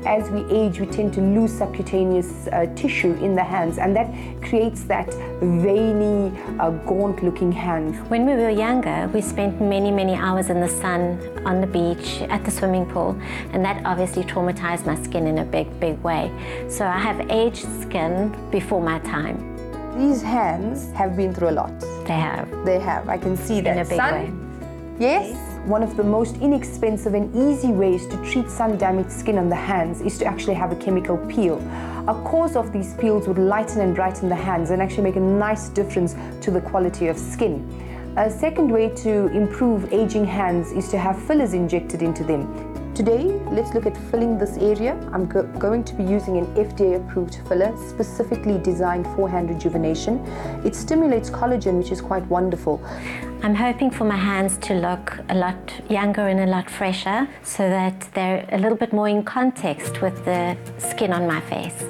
As we age, we tend to lose subcutaneous tissue in the hands, and that creates that veiny, gaunt-looking hand. When we were younger, we spent many, many hours in the sun, on the beach, at the swimming pool, and that obviously traumatized my skin in a big, big way. So I have aged skin before my time. These hands have been through a lot. They have. They have. I can see that. In a big way. Yes. One of the most inexpensive and easy ways to treat sun-damaged skin on the hands is to actually have a chemical peel. A course of these peels would lighten and brighten the hands and actually make a nice difference to the quality of skin. A second way to improve aging hands is to have fillers injected into them. Today, let's look at filling this area. I'm going to be using an FDA-approved filler specifically designed for hand rejuvenation. It stimulates collagen, which is quite wonderful. I'm hoping for my hands to look a lot younger and a lot fresher so that they're a little bit more in context with the skin on my face.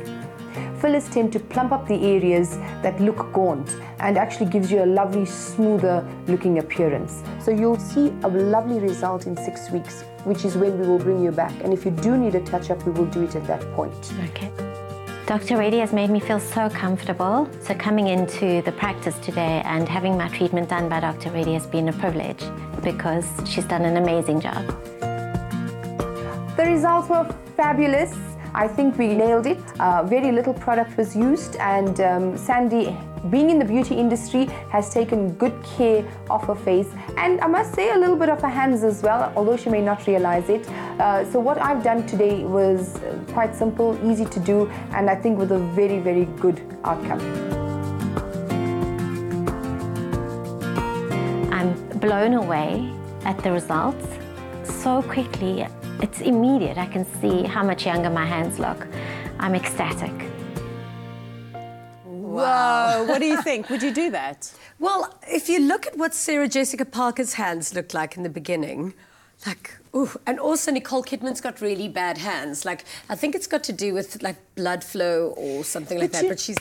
Fillers tend to plump up the areas that look gaunt and actually gives you a lovely, smoother looking appearance. So you'll see a lovely result in 6 weeks, which is when we will bring you back. And if you do need a touch-up, we will do it at that point. Okay. Dr. Reddy has made me feel so comfortable. So coming into the practice today and having my treatment done by Dr. Reddy has been a privilege because she's done an amazing job. The results were fabulous. I think we nailed it. Very little product was used, and Sandy, being in the beauty industry, has taken good care of her face, and I must say a little bit of her hands as well, although she may not realize it. So what I've done today was quite simple, easy to do, and I think with a very, very good outcome. I'm blown away at the results so quickly. It's immediate. I can see how much younger my hands look. I'm ecstatic. Whoa, what do you think? Would you do that? Well, if you look at what Sarah Jessica Parker's hands looked like in the beginning, like, ooh, and also Nicole Kidman's got really bad hands. Like, I think it's got to do with like blood flow or something like that, but she's...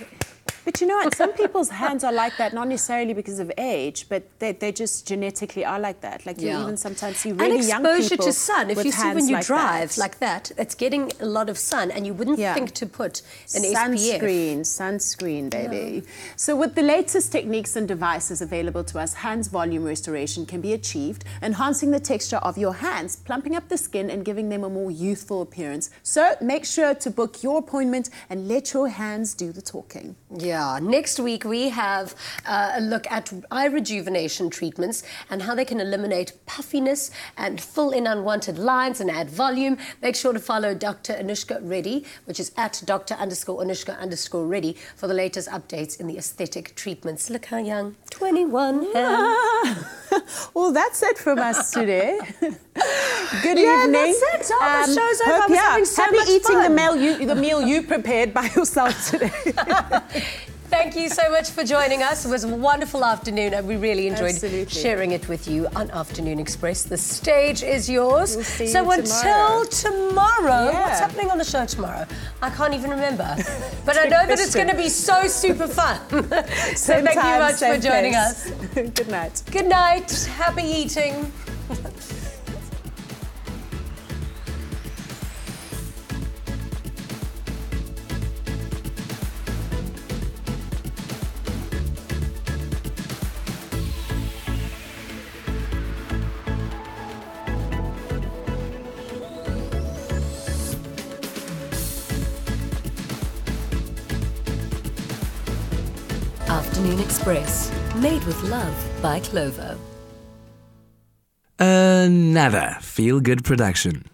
But you know what? Some people's hands are like that, not necessarily because of age, but they just genetically are like that. Like you even sometimes see really young people. And exposure to sun. If you see when you like drive that. like that, it's getting a lot of sun, and you wouldn't think to put an SPF. Sunscreen, baby. Yeah. So with the latest techniques and devices available to us, hands volume restoration can be achieved, enhancing the texture of your hands, plumping up the skin and giving them a more youthful appearance. So make sure to book your appointment and let your hands do the talking. Yeah, next week we have a look at eye rejuvenation treatments and how they can eliminate puffiness and fill in unwanted lines and add volume. Make sure to follow Dr. Anushka Reddy, which is at Dr._Anushka_Reddy for the latest updates in the aesthetic treatments. Look how young, 21 hands. Well, that's it from us today. Good evening. That's it. Oh, the show's over. I was having so happy much eating fun. the meal you prepared by yourself today. Thank you so much for joining us. It was a wonderful afternoon and we really enjoyed sharing it with you on Afternoon Express. The stage is yours. We'll see so you until tomorrow, Yeah. what's happening on the show tomorrow? I can't even remember. But I know that it's going to be so super fun. So thank you much for joining us. Good night. Good night. Happy eating. Afternoon Express, Made with love by Clover. Another feel-good production.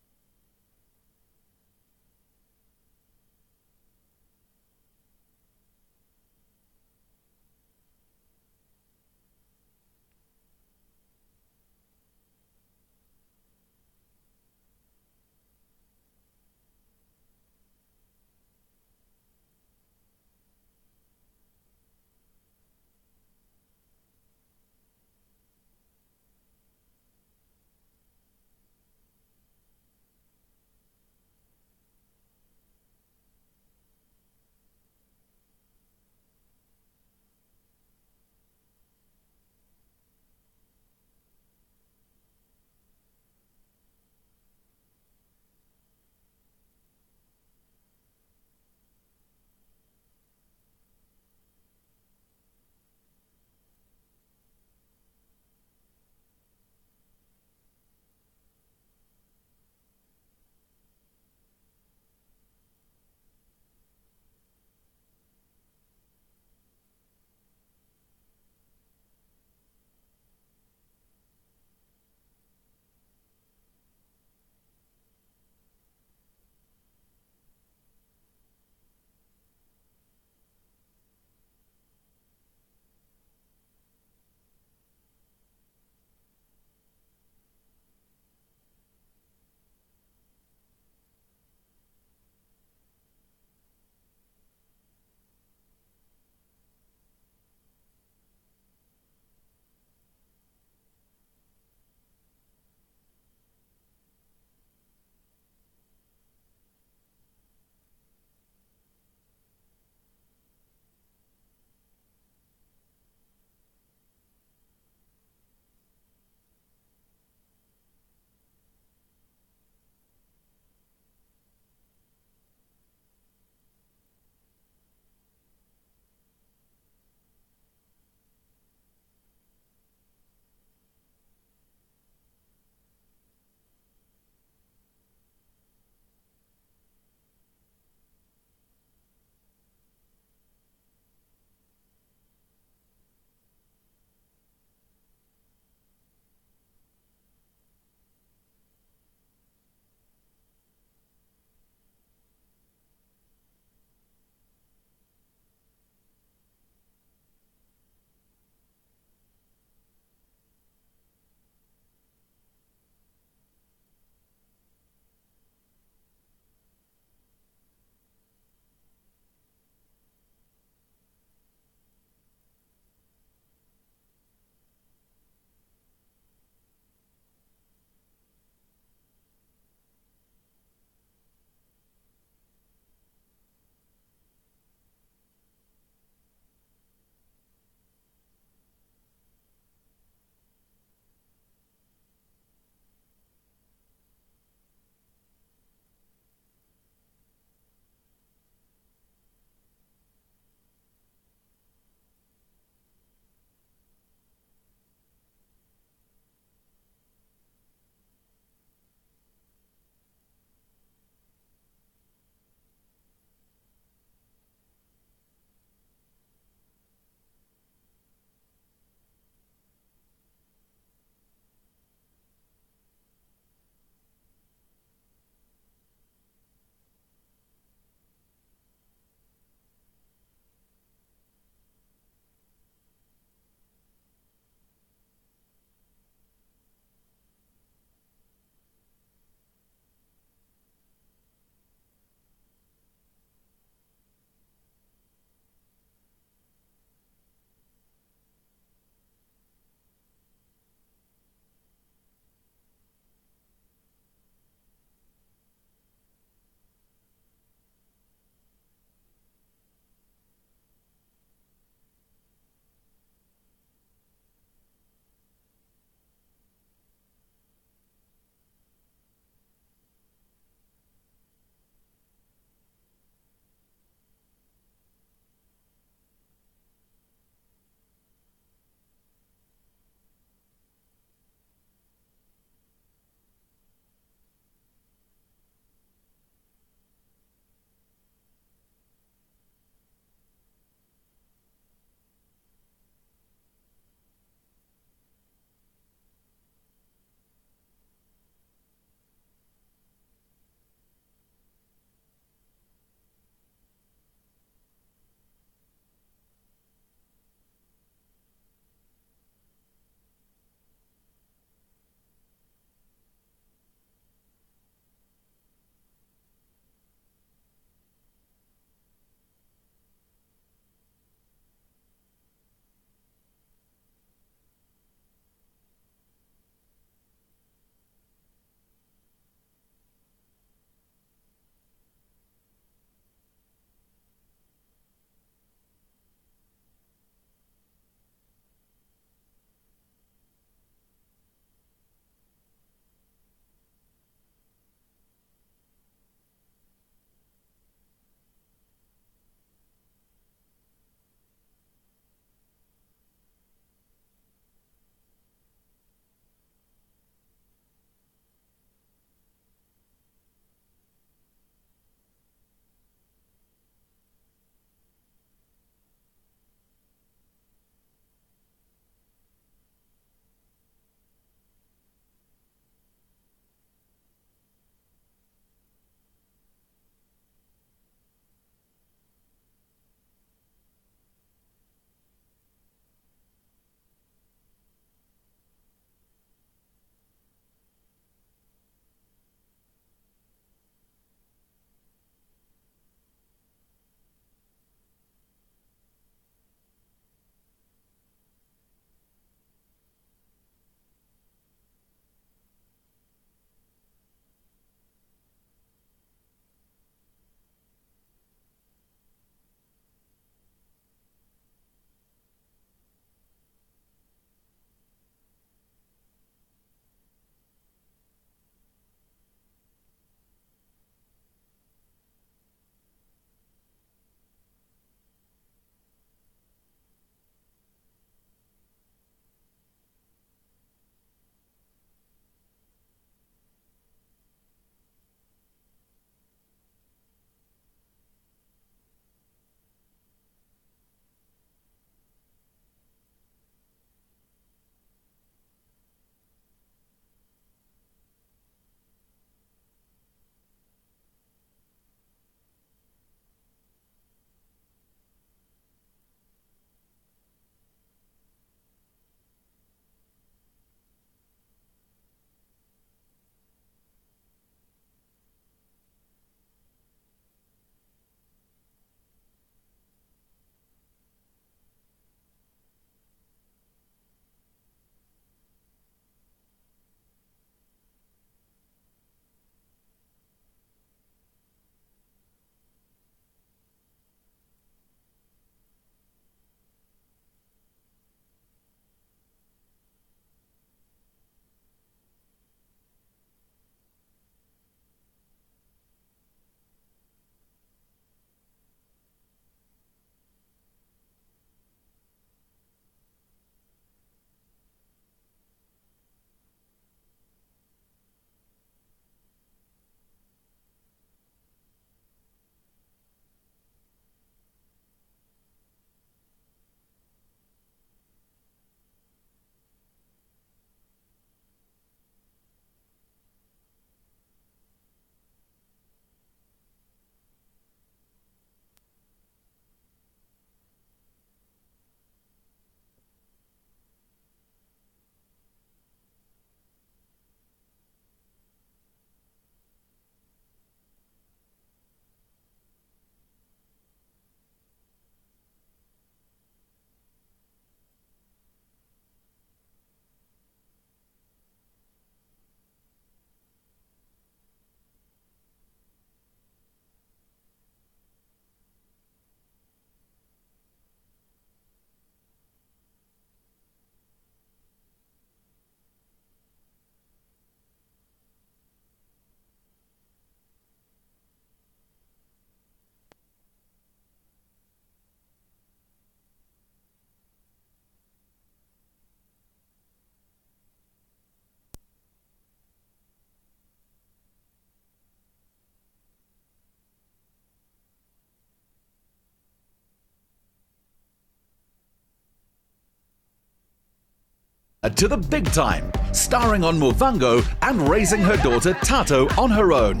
to the big time, starring on Movango and raising her daughter Tato on her own.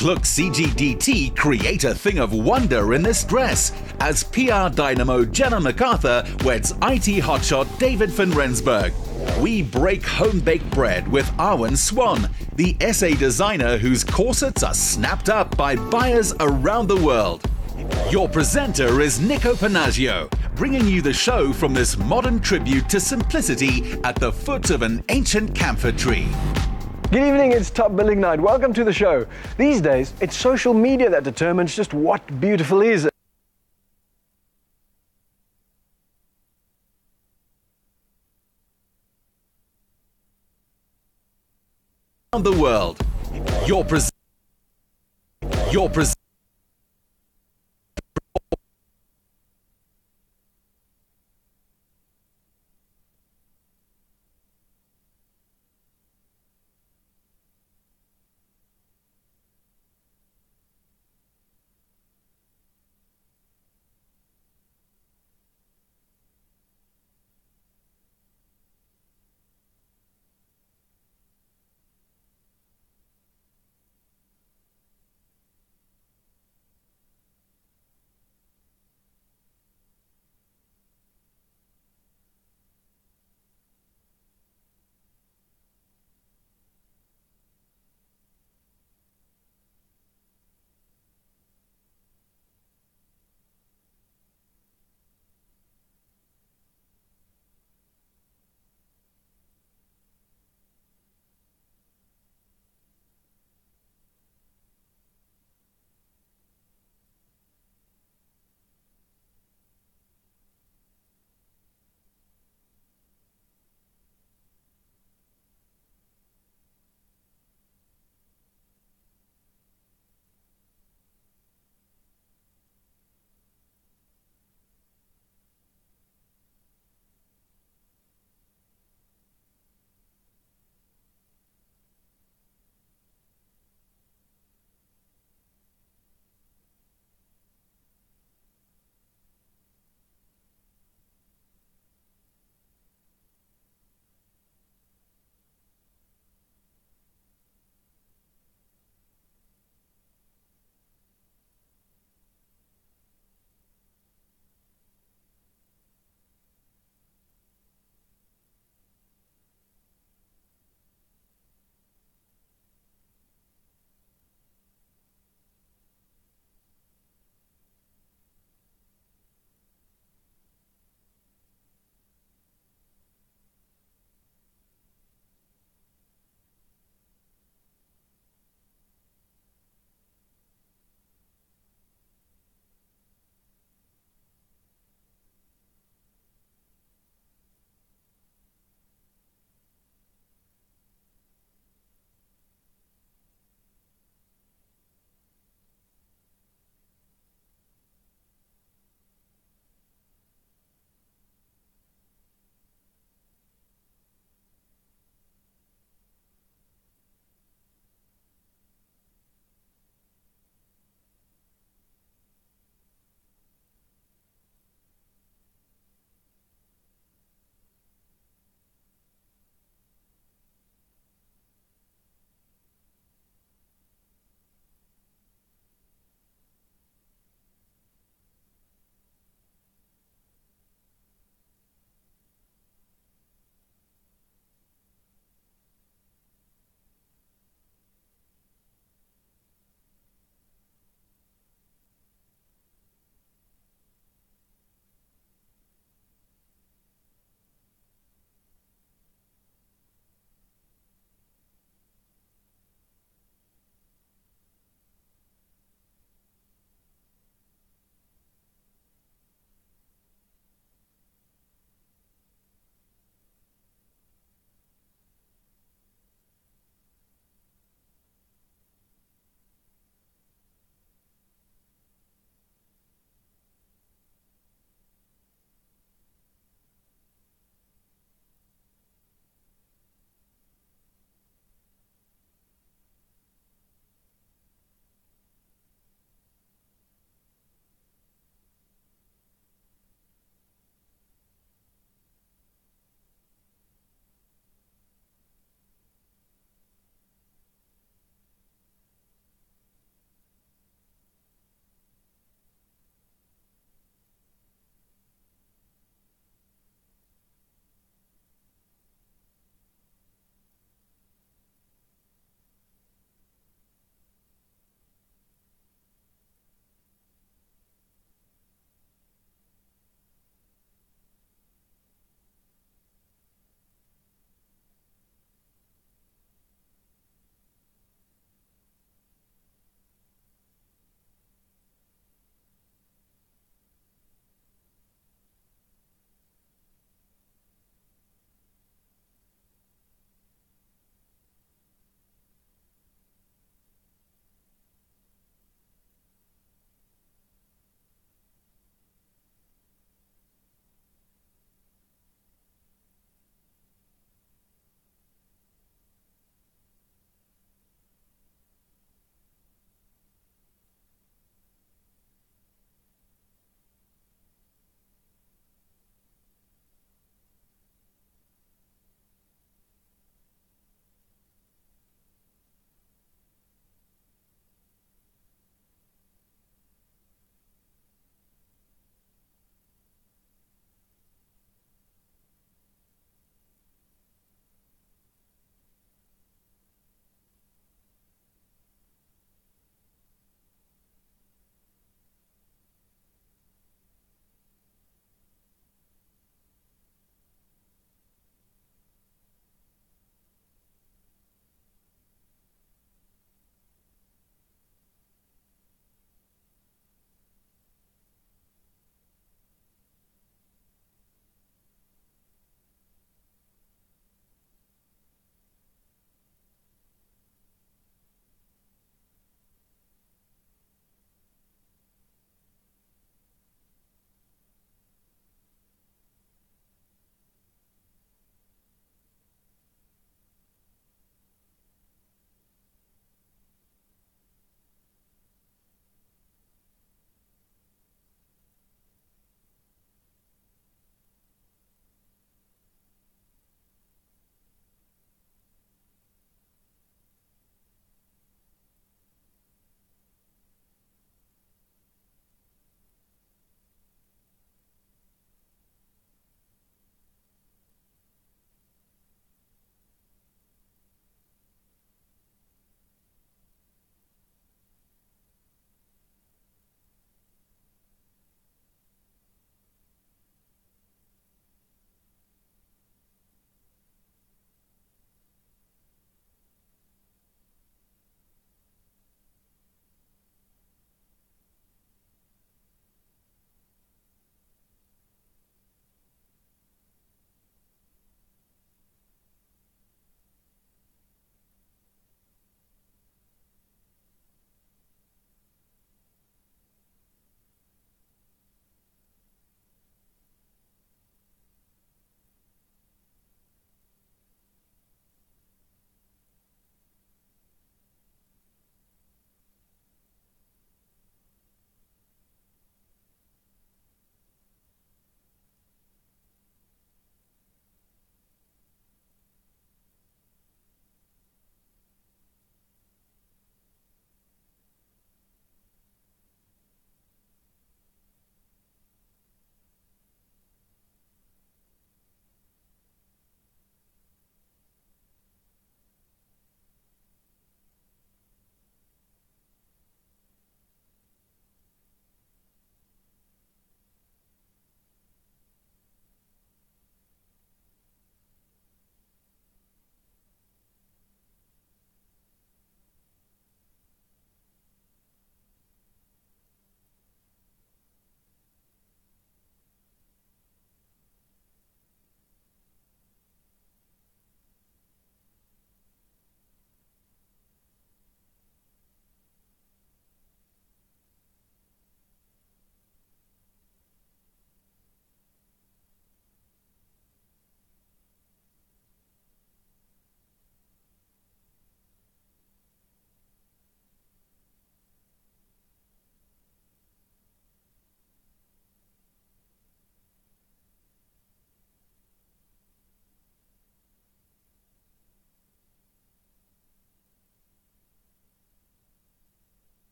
Look CGDT create a thing of wonder in this dress as PR dynamo Jenna MacArthur weds IT hotshot David van Rensburg. We break home-baked bread with Arwen Swan, the SA designer whose corsets are snapped up by buyers around the world. Your presenter is Nico Panaggio, bringing you the show from this modern tribute to simplicity at the foot of an ancient camphor tree. Good evening, it's Top Billing Night. Welcome to the show. These days, it's social media that determines just what beautiful is. Around the world. Your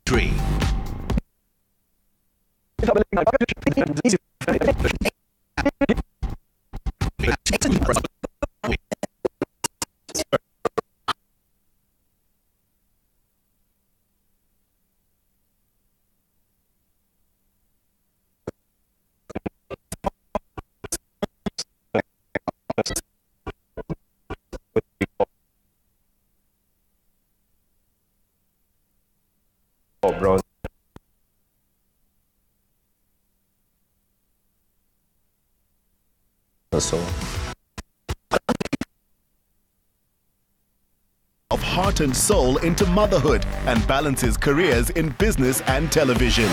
Tree. Oh, bro. So. Of heart and soul into motherhood and balances careers in business and television.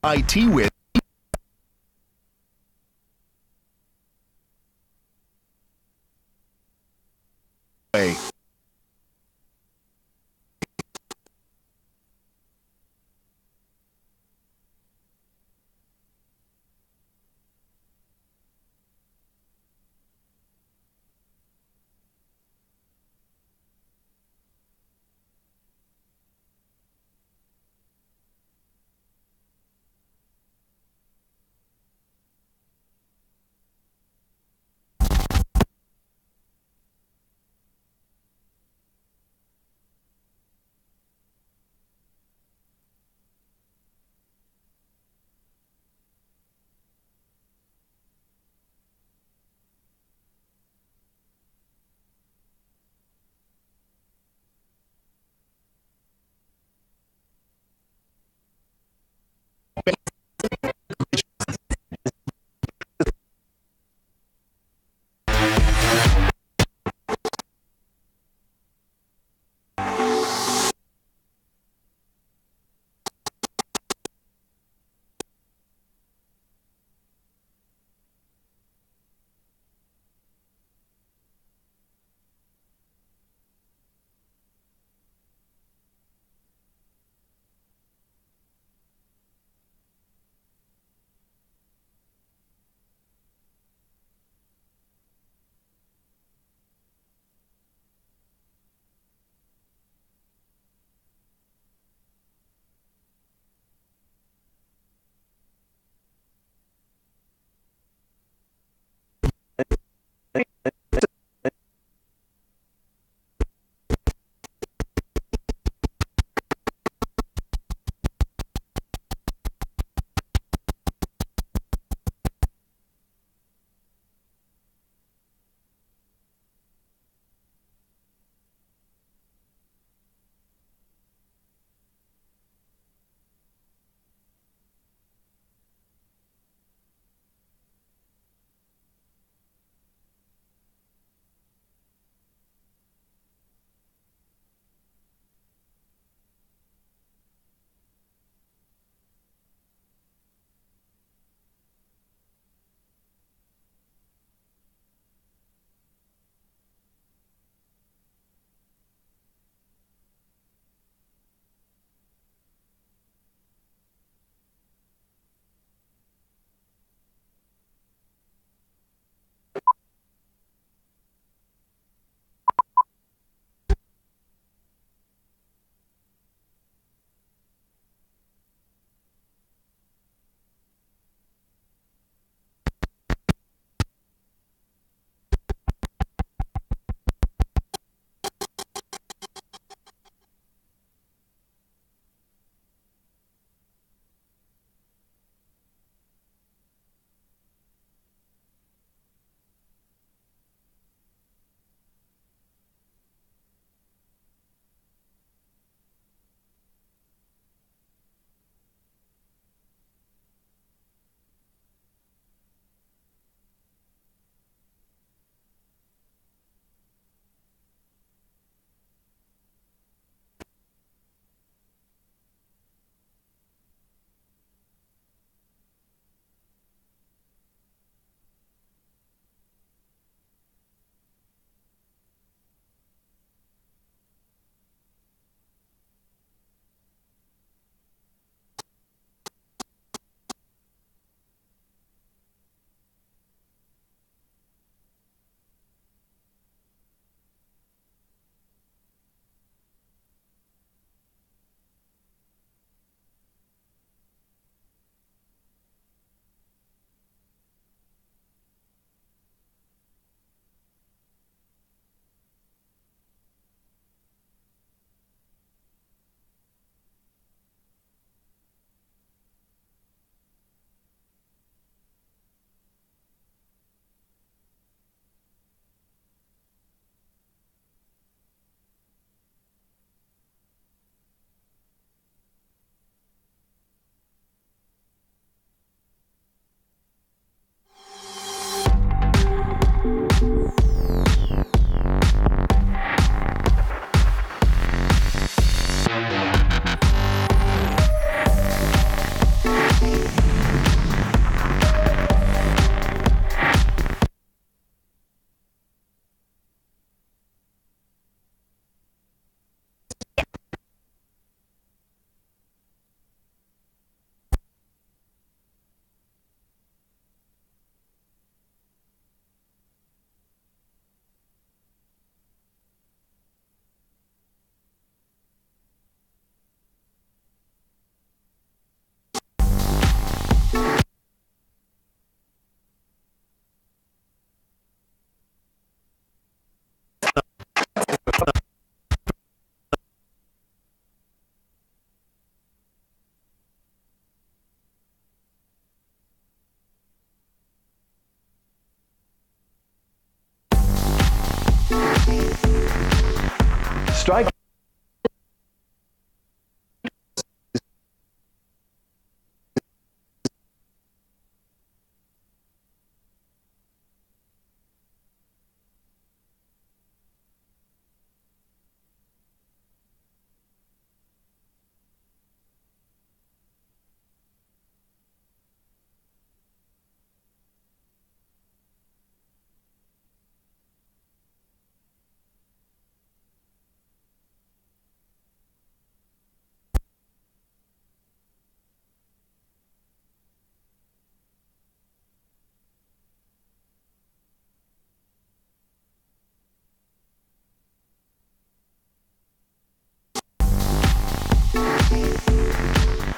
IT with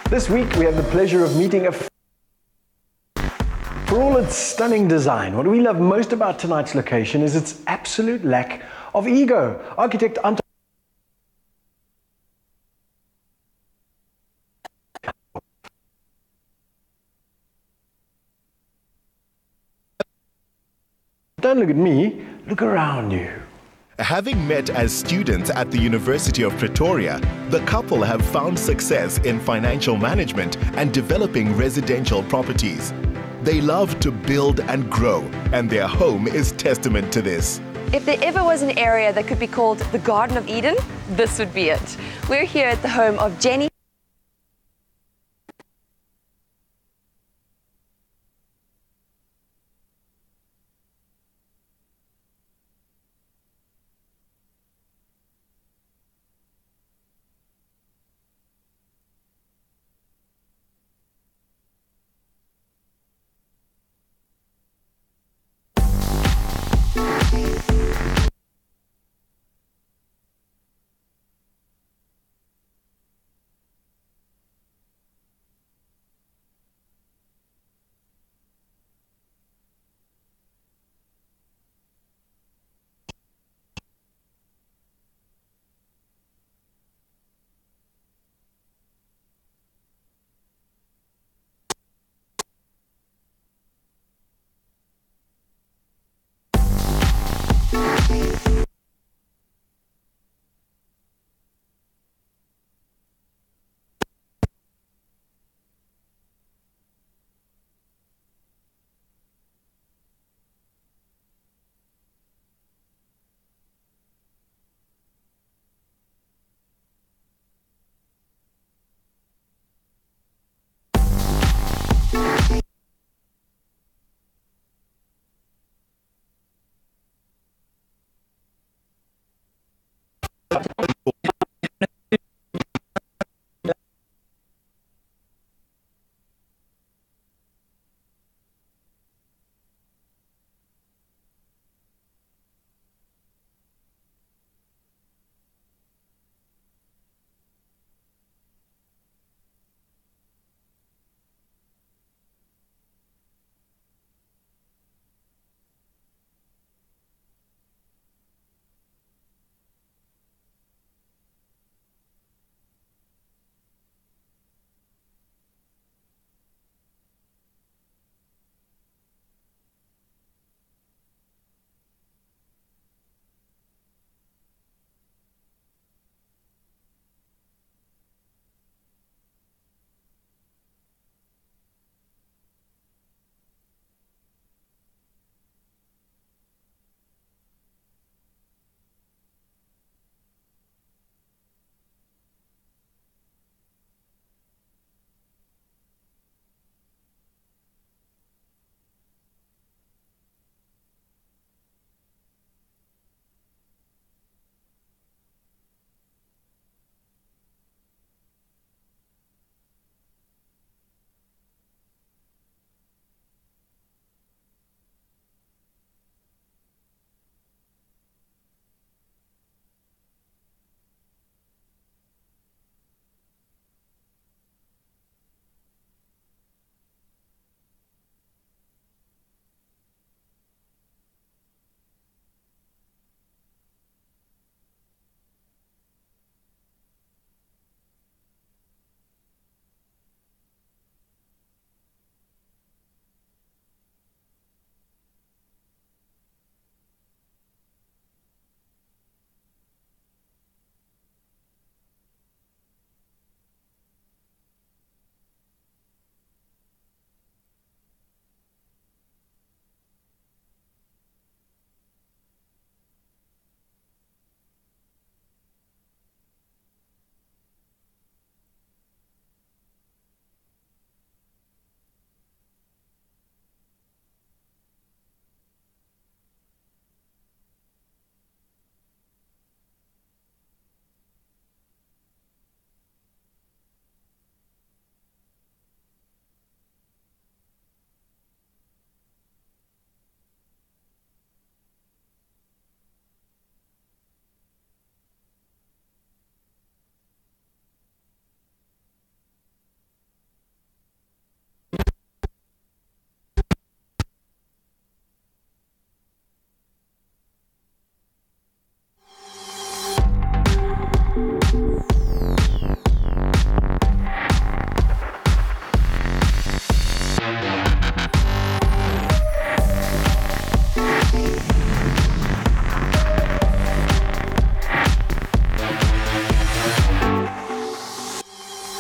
This week we have the pleasure of meeting for all its stunning design, what we love most about tonight's location is its absolute lack of ego. Architect Anton Don't look at me, look around you. Having met as students at the University of Pretoria, the couple have found success in financial management and developing residential properties. They love to build and grow, and their home is testament to this. If there ever was an area that could be called the Garden of Eden, this would be it. We're here at the home of Jenny.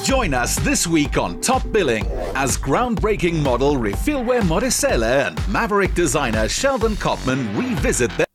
Join us this week on Top Billing as groundbreaking model Refilwe Morisele and maverick designer Sheldon Kopman revisit their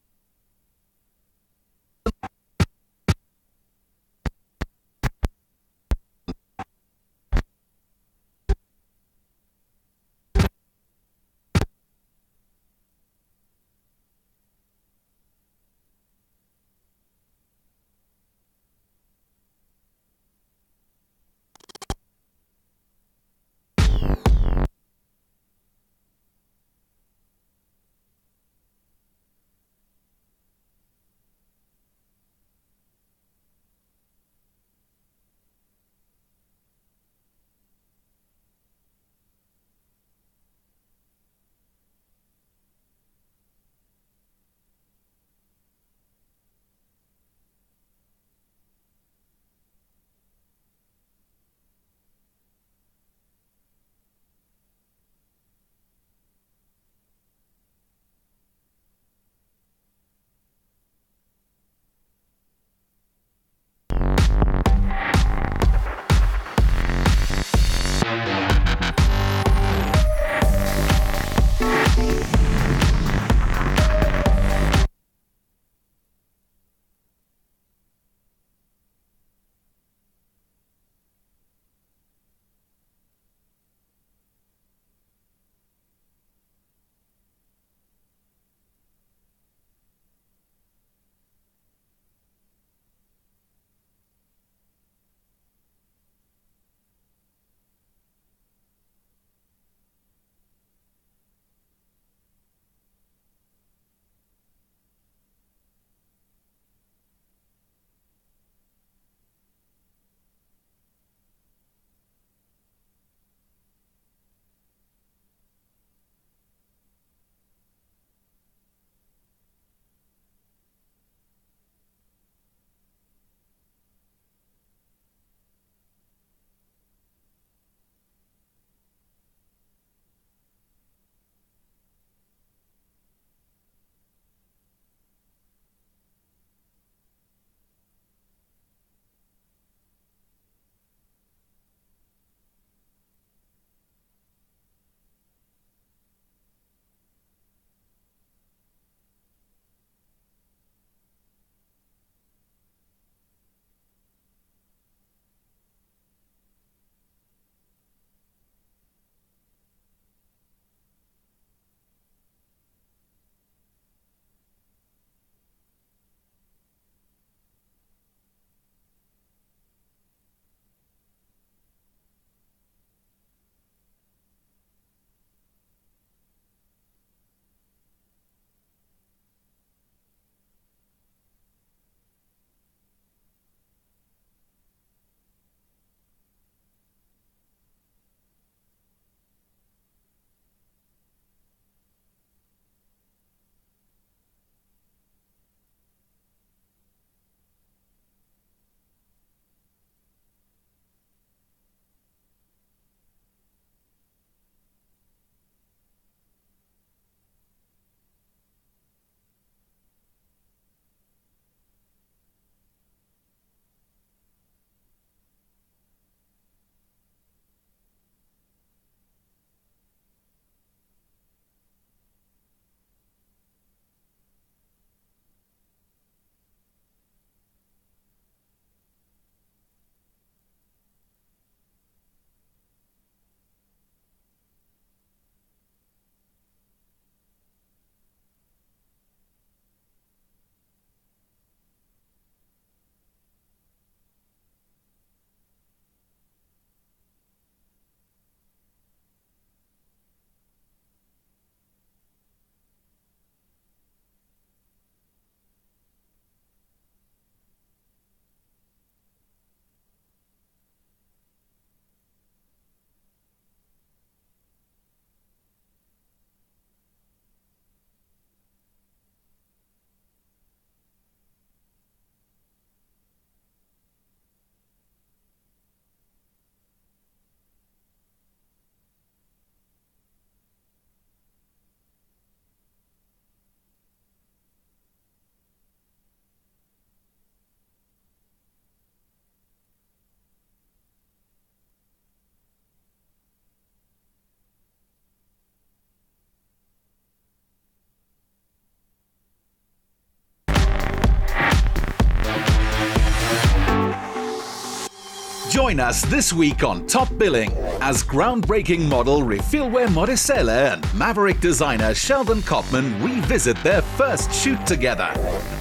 Join us this week on Top Billing as groundbreaking model Refilwe Morisele and maverick designer Sheldon Kopman revisit their first shoot together.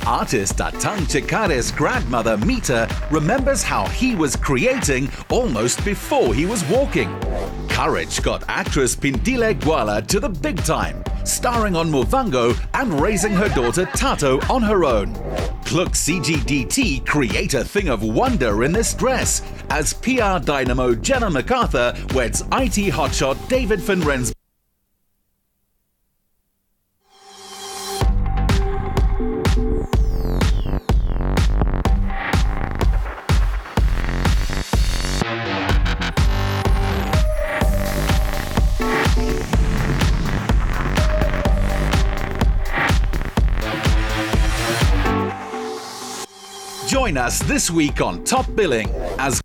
Artist Atang Chikare's grandmother Mita remembers how he was creating almost before he was walking. Courage got actress Pindile Gwala to the big time, starring on Movango and raising her daughter Tato on her own. Look CGDT create a thing of wonder in this dress as PR dynamo Jenna MacArthur weds IT hotshot David Van Rensburg. Join us this week on Top Billing as